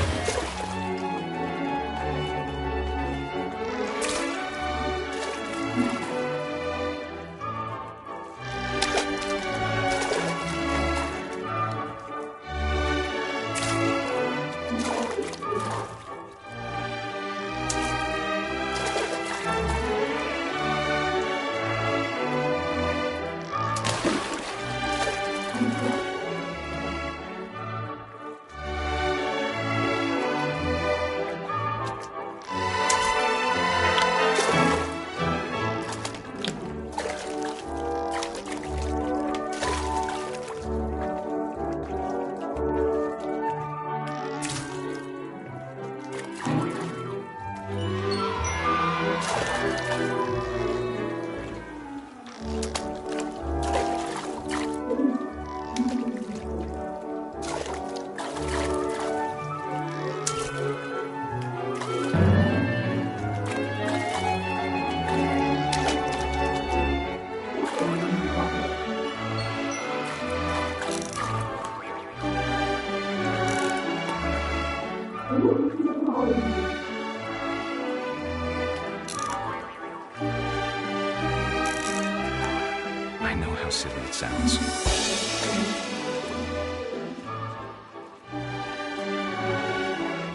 I know how silly it sounds.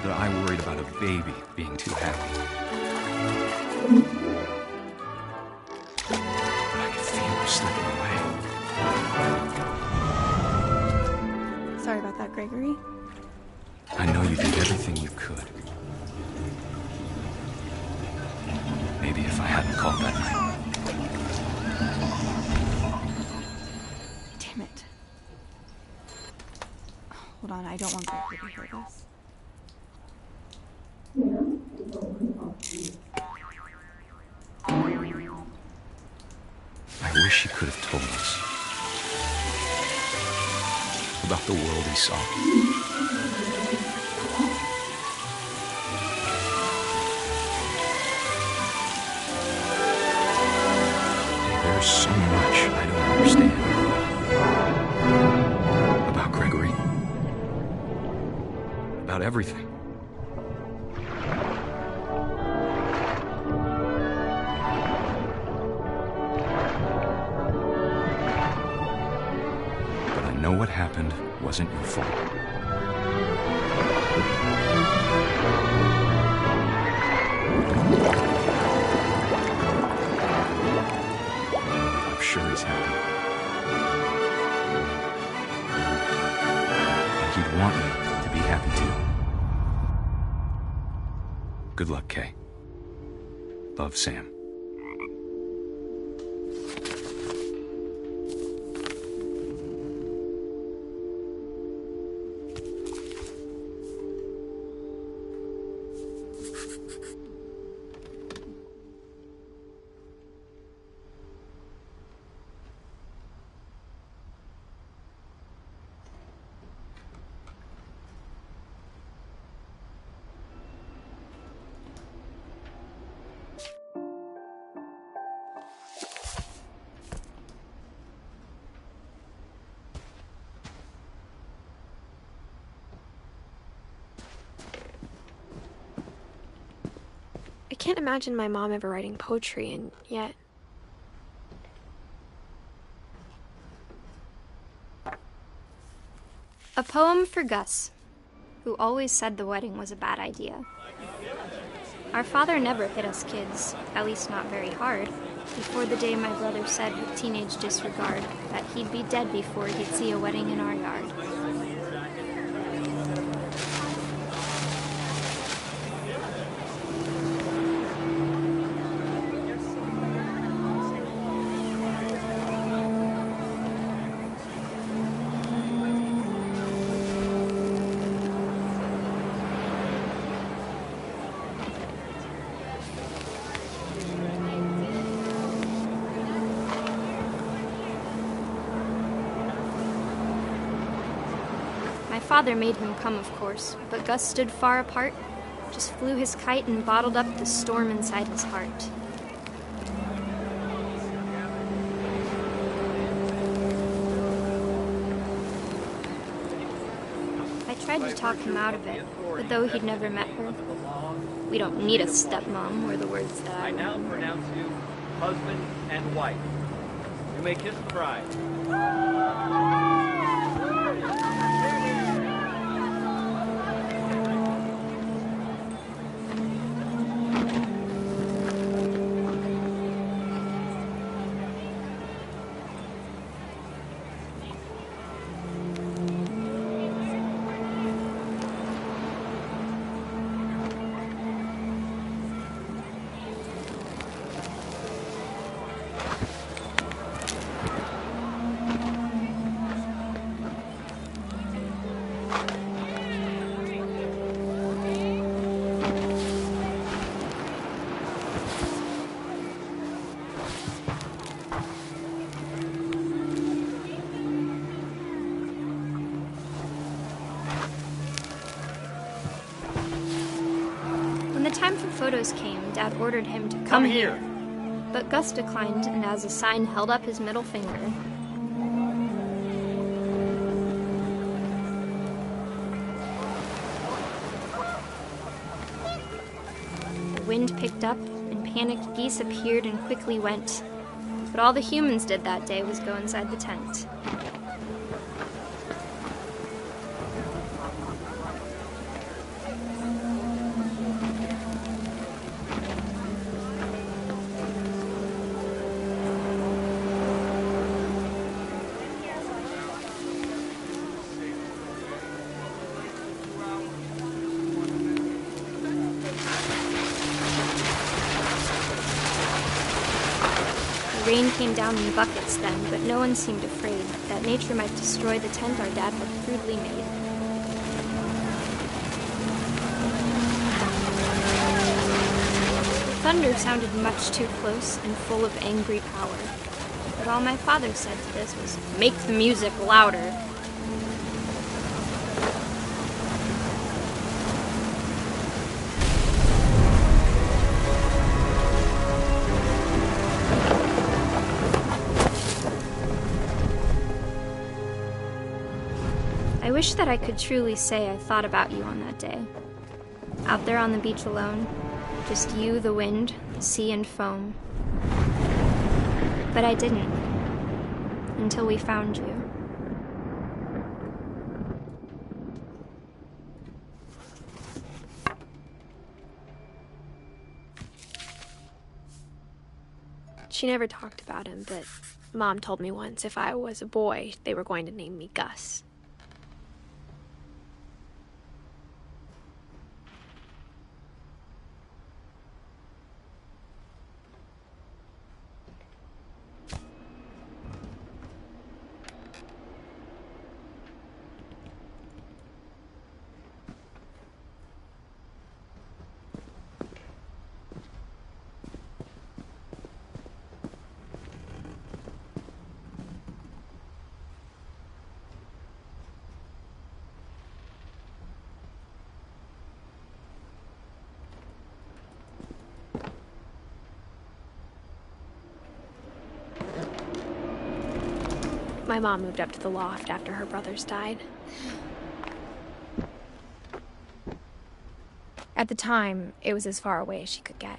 That I worried about a baby being too happy. But I could feel her slipping away. Sorry about that, Gregory. I know you did everything you could. Maybe if I hadn't called that night. Damn it. Hold on, I don't want Gregory to hear this. I wish he could have told us about the world he saw. There's so much I don't understand about Gregory, about everything. But I know what happened wasn't your fault. I'm sure he's happy. And he'd want me to be happy too. Good luck, Kay. Love, Sam. can't imagine my mom ever writing poetry, and yet... A poem for Gus, who always said the wedding was a bad idea. Our father never hit us kids, at least not very hard, before the day my brother said with teenage disregard that he'd be dead before he'd see a wedding in our yard. Father made him come, of course, but Gus stood far apart, just flew his kite and bottled up the storm inside his heart. I tried to talk him out of it, but though he'd never met her, "We don't need a stepmom," were the words that I now pronounce you husband and wife. You may kiss the bride. Photos came, Dad ordered him to come here. But Gus declined and as a sign held up his middle finger. The wind picked up and panicked geese appeared and quickly went. But all the humans did that day was go inside the tent. Rain came down in buckets then, but no one seemed afraid that nature might destroy the tent our dad had crudely made. The thunder sounded much too close and full of angry power, but all my father said to this was, "Make the music louder." I wish that I could truly say I thought about you on that day. Out there on the beach alone, just you, the wind, the sea, and foam. But I didn't, until we found you. She never talked about him, but Mom told me once if I was a boy, they were going to name me Gus. My mom moved up to the loft after her brothers died. At the time, it was as far away as she could get.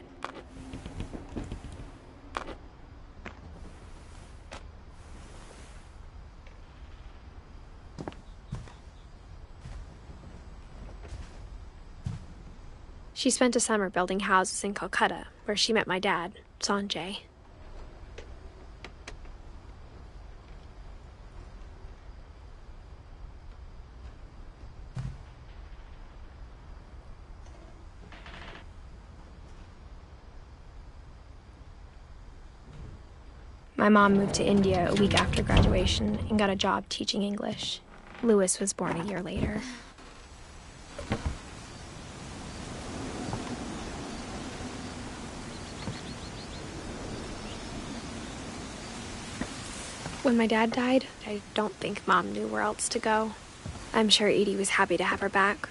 She spent a summer building houses in Calcutta, where she met my dad, Sanjay. My mom moved to India a week after graduation and got a job teaching English. Louis was born a year later. When my dad died, I don't think Mom knew where else to go. I'm sure Edie was happy to have her back.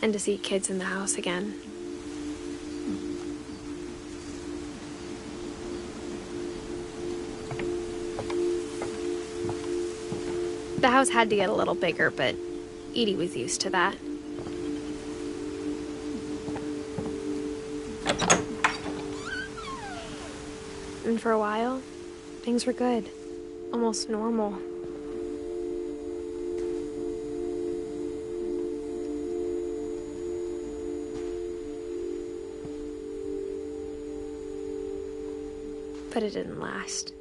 And to see kids in the house again. The house had to get a little bigger, but Edie was used to that. And for a while, things were good. Almost normal. But it didn't last.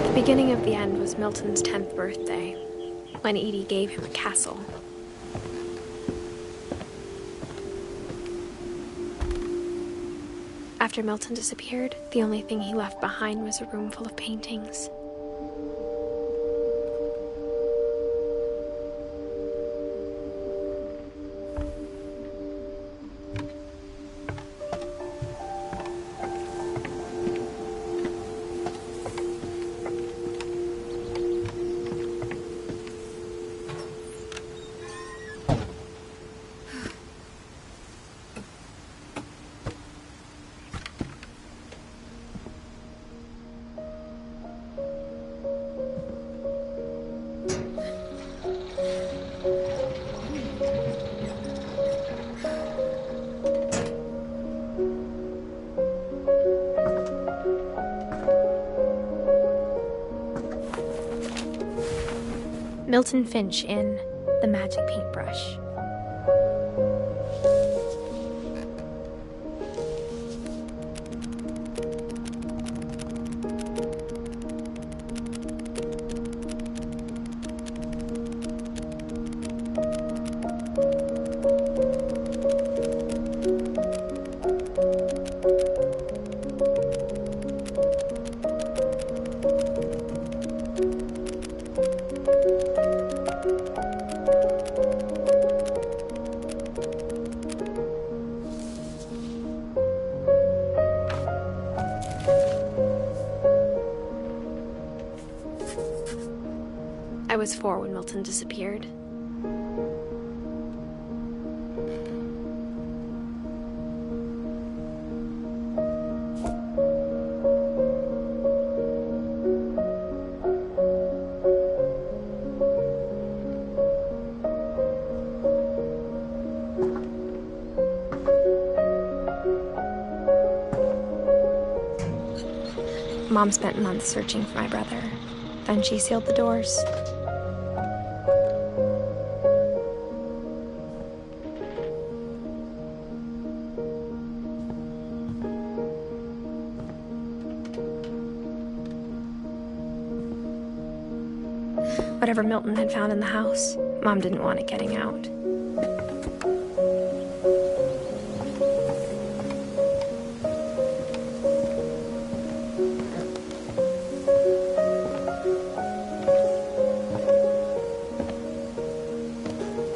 The beginning of the end was Milton's 10th birthday, when Edie gave him a castle. After Milton disappeared, the only thing he left behind was a room full of paintings. Milton Finch in The Magic Paintbrush. I was 4 when Milton disappeared. Mom spent months searching for my brother. Then she sealed the doors. Whatever Milton had found in the house, Mom didn't want it getting out.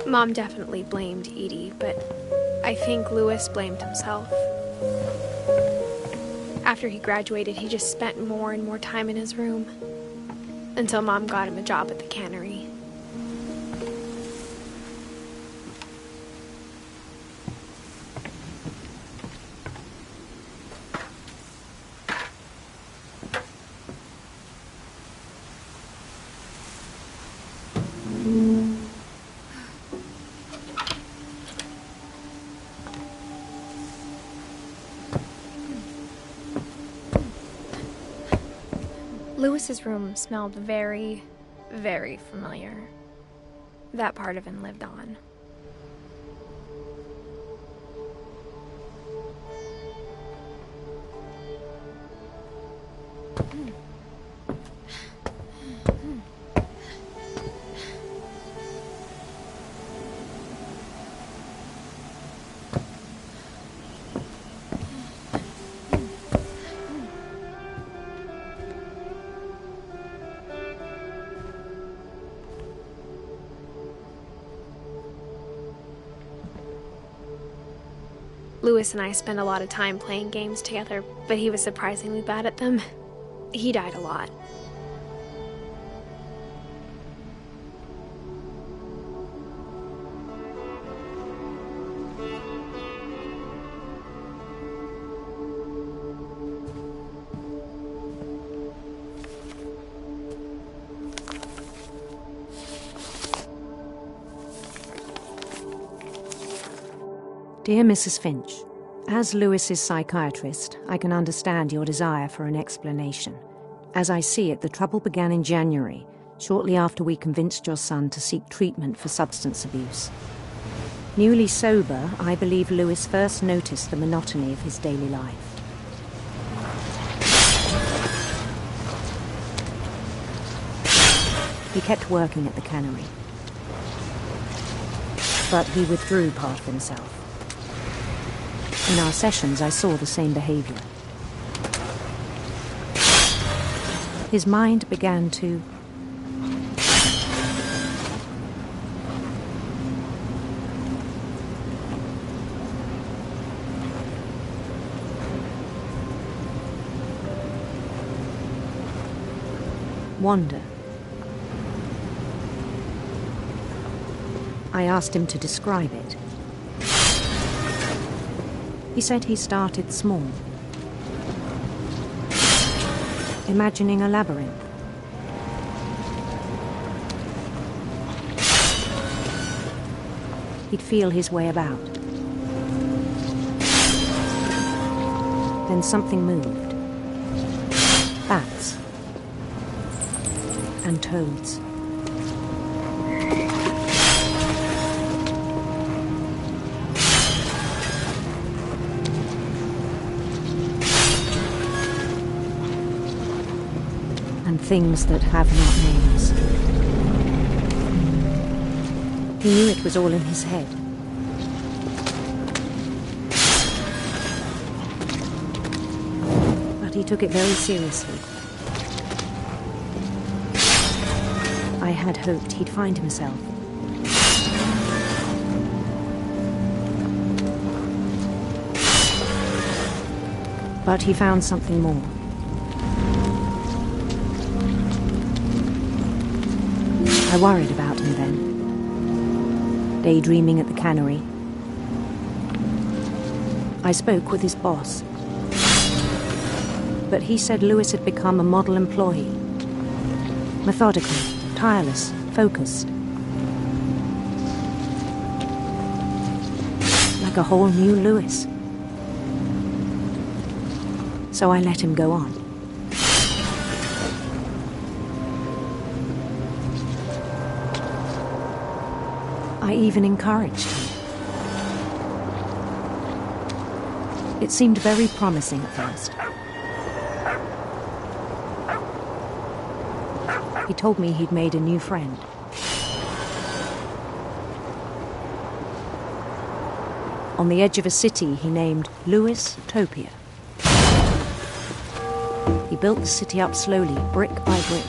Mom definitely blamed Edie, but I think Louis blamed himself. After he graduated, he just spent more and more time in his room, until Mom got him a job at the cannery. Lewis's room smelled very, very familiar. That part of him lived on. Lewis and I spent a lot of time playing games together, but he was surprisingly bad at them. He died a lot. Dear Mrs. Finch, as Lewis's psychiatrist, I can understand your desire for an explanation. As I see it, the trouble began in January, shortly after we convinced your son to seek treatment for substance abuse. Newly sober, I believe Lewis first noticed the monotony of his daily life. He kept working at the cannery, but he withdrew part of himself. In our sessions, I saw the same behavior. His mind began to wander. I asked him to describe it. He said he started small, imagining a labyrinth. He'd feel his way about. Then something moved. Bats and toads. Things that have not names. He knew it was all in his head. But he took it very seriously. I had hoped he'd find himself. But he found something more. I worried about him then, daydreaming at the cannery. I spoke with his boss, but he said Lewis had become a model employee. Methodical, tireless, focused. Like a whole new Lewis. So I let him go on. I even encouraged him. It seemed very promising at first. He told me he'd made a new friend. On the edge of a city he named Lewis-topia. He built the city up slowly, brick by brick.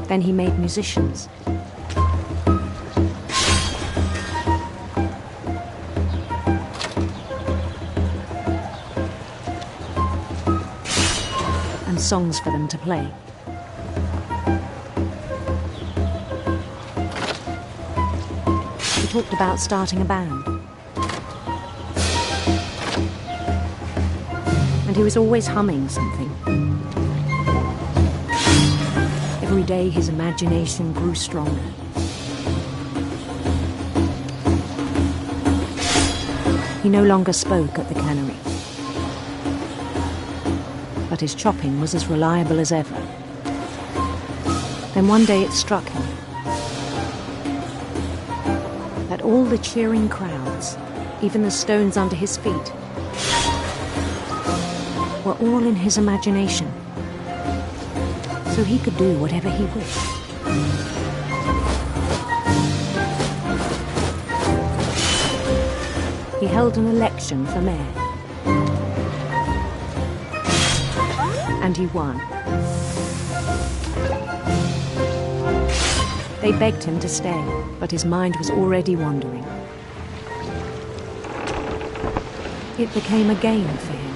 Then he made musicians. Songs for them to play. He talked about starting a band. And he was always humming something. Every day his imagination grew stronger. He no longer spoke at the cannery. but his chopping was as reliable as ever. Then one day it struck him that all the cheering crowds, even the stones under his feet, were all in his imagination, so he could do whatever he wished. He held an election for mayor, and he won. They begged him to stay, but his mind was already wandering. It became a game for him.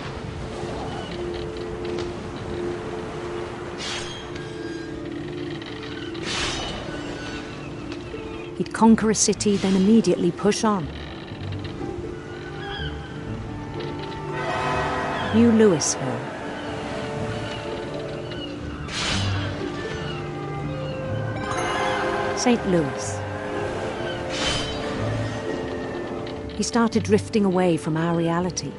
He'd conquer a city, then immediately push on. New Louisville. St. Louis. He started drifting away from our reality.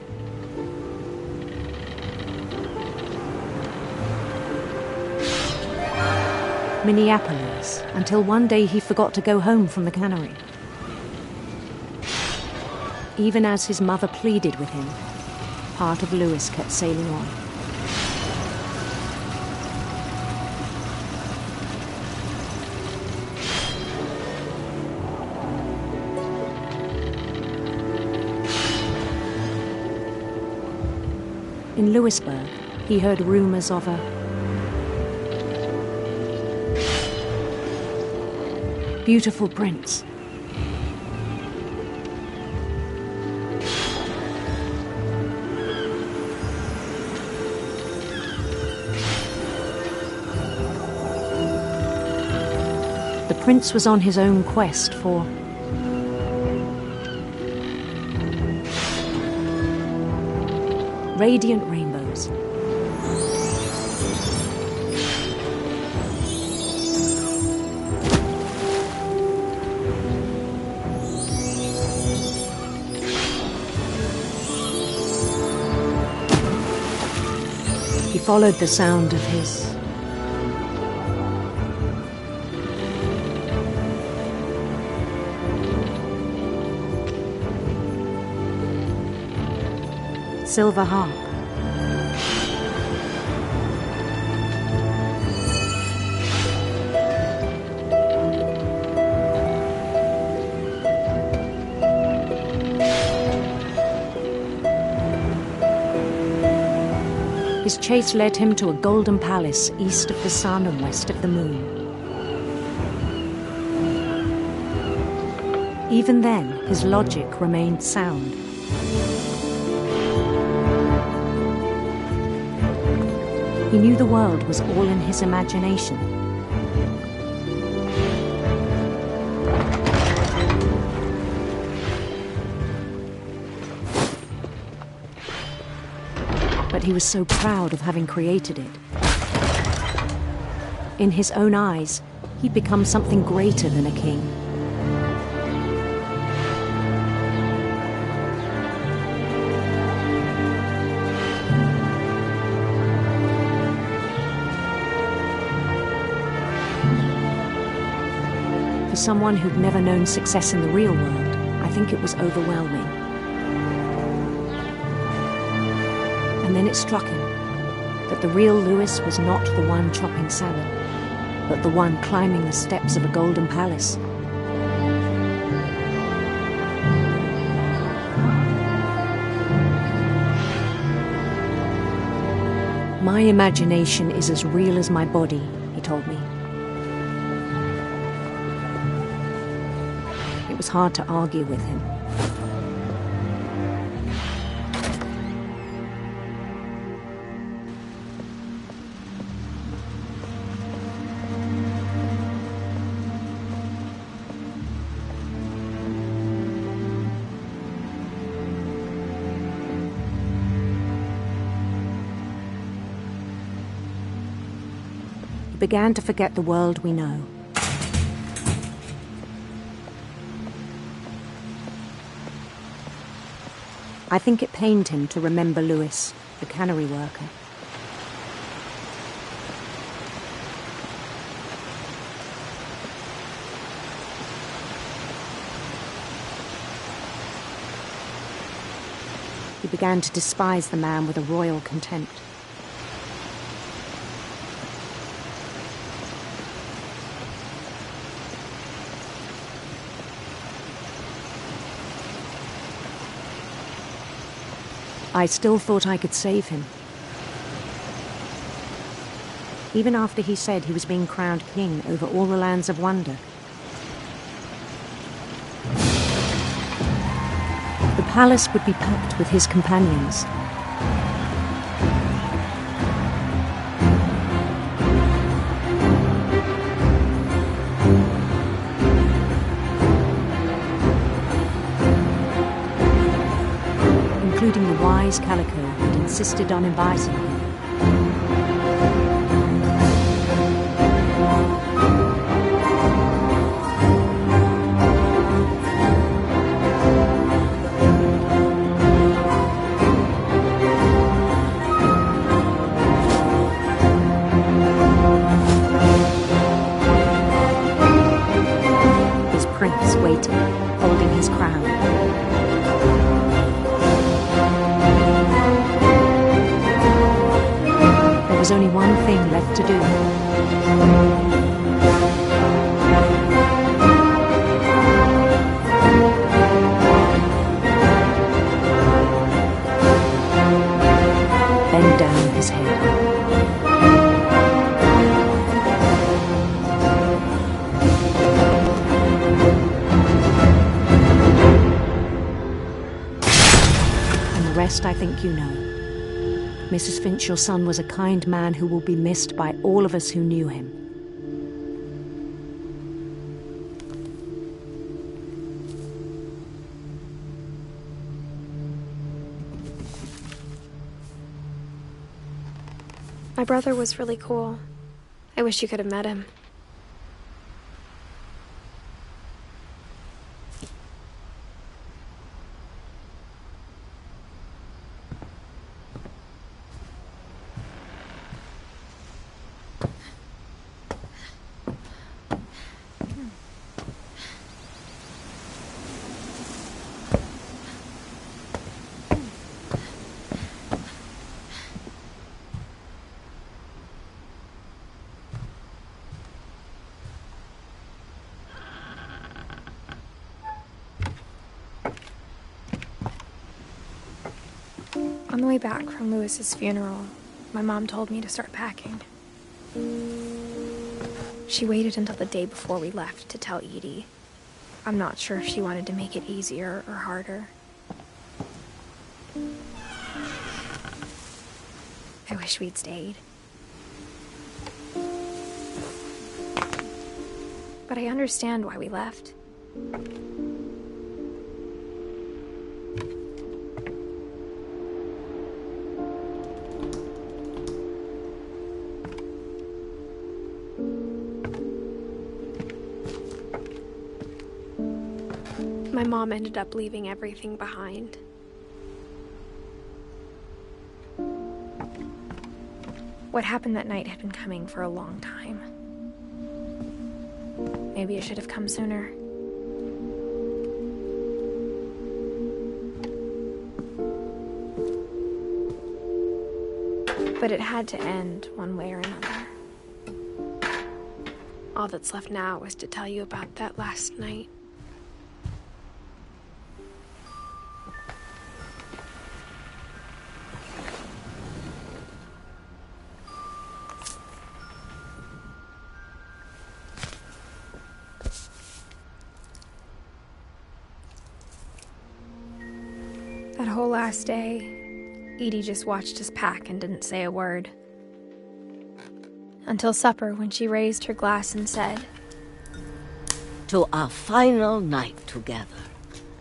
Minneapolis, until one day he forgot to go home from the cannery. Even as his mother pleaded with him, part of Louis kept sailing on. In Louisburg, he heard rumors of a beautiful prince. The prince was on his own quest for radiant rainbows. He followed the sound of his silver harp. His chase led him to a golden palace east of the sun and west of the moon. Even then, his logic remained sound. He knew the world was all in his imagination. But he was so proud of having created it. In his own eyes, he'd become something greater than a king. For someone who'd never known success in the real world, I think it was overwhelming. And then it struck him that the real Louis was not the one chopping salmon, but the one climbing the steps of a golden palace. My imagination is as real as my body, he told me. It was hard to argue with him. He began to forget the world we know. I think it pained him to remember Louis, the cannery worker. began to despise the man with a royal contempt. I still thought I could save him. Even after he said he was being crowned king over all the lands of wonder. The palace would be packed with his companions. Including the wise Calico who'd insisted on inviting him. His prince waiting, holding his crown. There was only one thing left to do. Bend down his head. And the rest I think you know. Mrs. Finch, your son was a kind man who will be missed by all of us who knew him. My brother was really cool. I wish you could have met him. On the way back from Lewis's funeral, my mom told me to start packing. She waited until the day before we left to tell Edie. I'm not sure if she wanted to make it easier or harder. I wish we'd stayed. But I understand why we left. My mom ended up leaving everything behind. What happened that night had been coming for a long time. Maybe it should have come sooner. But it had to end one way or another. All that's left now is to tell you about that last night. That whole last day, Edie just watched us pack and didn't say a word. Until supper, when she raised her glass and said, "To our final night together,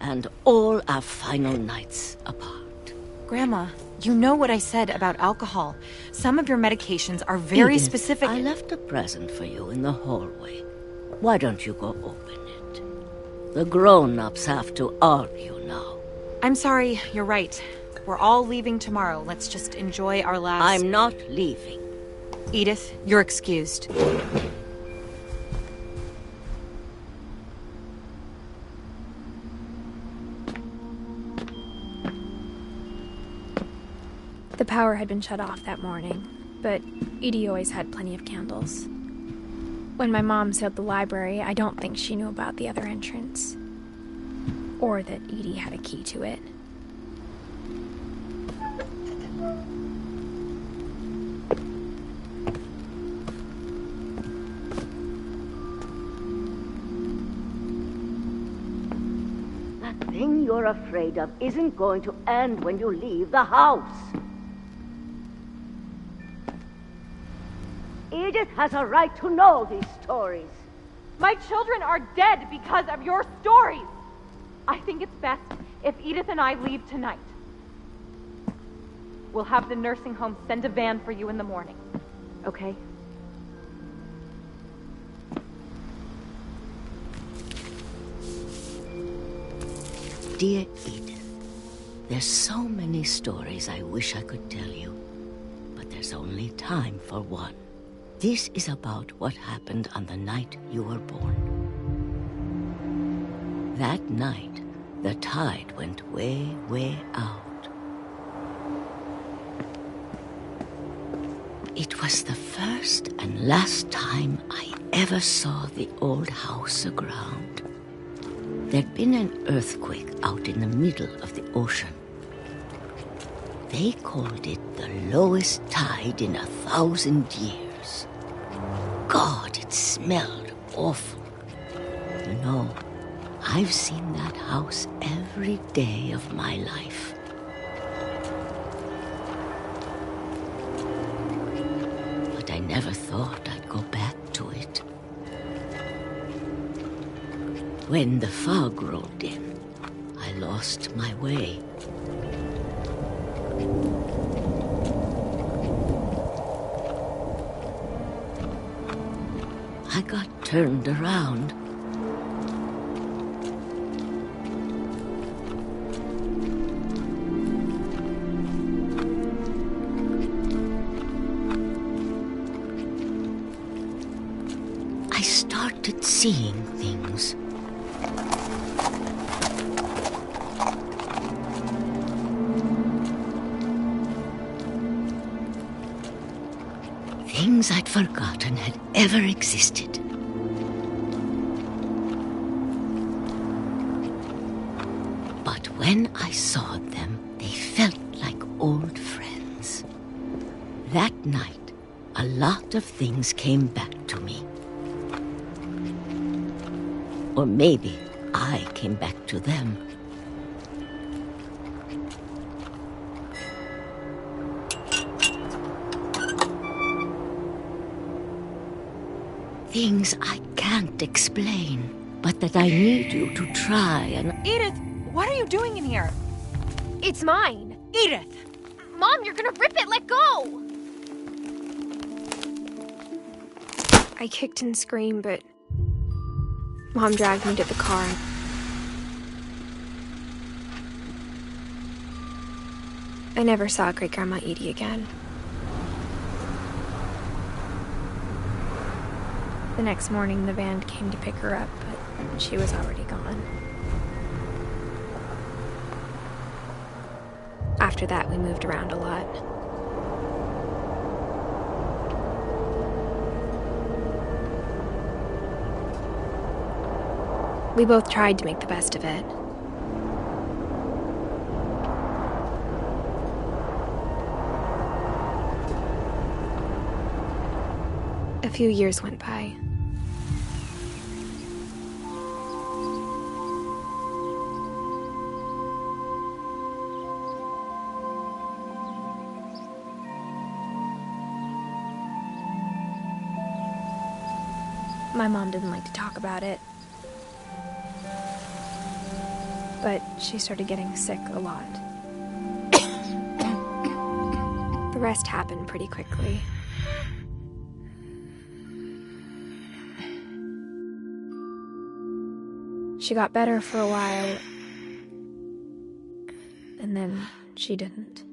and all our final nights apart." Grandma, you know what I said about alcohol. Some of your medications are very Edith, specific. I left a present for you in the hallway. Why don't you go open it? The grown-ups have to argue now. I'm sorry, you're right. We're all leaving tomorrow. Let's just enjoy our last... I'm not leaving. Edith, you're excused. The power had been shut off that morning, but Edie always had plenty of candles. When my mom sealed the library, I don't think she knew about the other entrance. Or that Edie had a key to it. That thing you're afraid of isn't going to end when you leave the house. Edith has a right to know these stories. My children are dead because of your stories. I think it's best if Edith and I leave tonight. We'll have the nursing home send a van for you in the morning. Okay? Dear Edith, there's so many stories I wish I could tell you, but there's only time for one. This is about what happened on the night you were born. That night, the tide went way, way out. It was the first and last time I ever saw the old house aground. There'd been an earthquake out in the middle of the ocean. They called it the lowest tide in 1,000 years. God, it smelled awful. You know, I've seen that house every day of my life. But I never thought I'd go back to it. When the fog rolled in, I lost my way. I got turned around. I started seeing things. Things I'd forgotten had ever existed. But when I saw them, they felt like old friends. That night, a lot of things came back to me. Or maybe I came back to them. Things I can't explain, but that I need you to try and... Edith, what are you doing in here? It's mine. Edith! Mom, you're gonna rip it! Let go! I kicked and screamed, but Mom dragged me to the car. I never saw Great-Grandma Edie again. The next morning, the van came to pick her up, but she was already gone. After that, we moved around a lot. We both tried to make the best of it. A few years went by. My mom didn't like to talk about it. But she started getting sick a lot. The rest happened pretty quickly. She got better for a while, and then she didn't.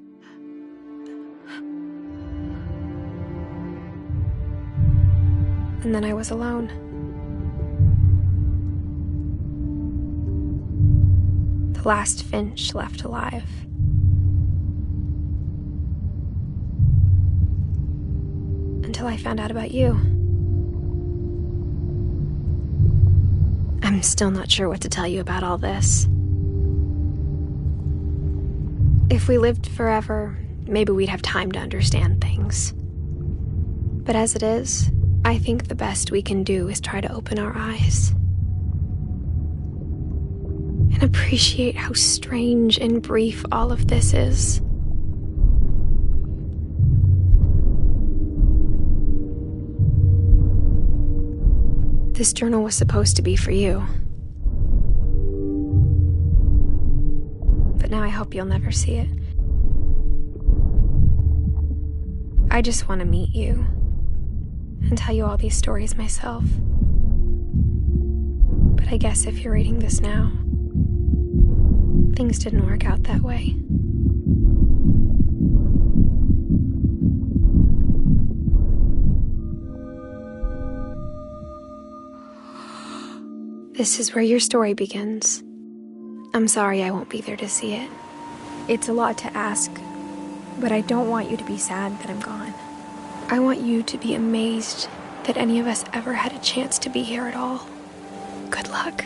And then I was alone. The last Finch left alive. until I found out about you. I'm still not sure what to tell you about all this. If we lived forever, maybe we'd have time to understand things. But as it is, I think the best we can do is try to open our eyes and appreciate how strange and brief all of this is. This journal was supposed to be for you. But now I hope you'll never see it. I just want to meet you and tell you all these stories myself. But I guess if you're reading this now, things didn't work out that way. This is where your story begins. I'm sorry I won't be there to see it. It's a lot to ask, but I don't want you to be sad that I'm gone. I want you to be amazed that any of us ever had a chance to be here at all. Good luck.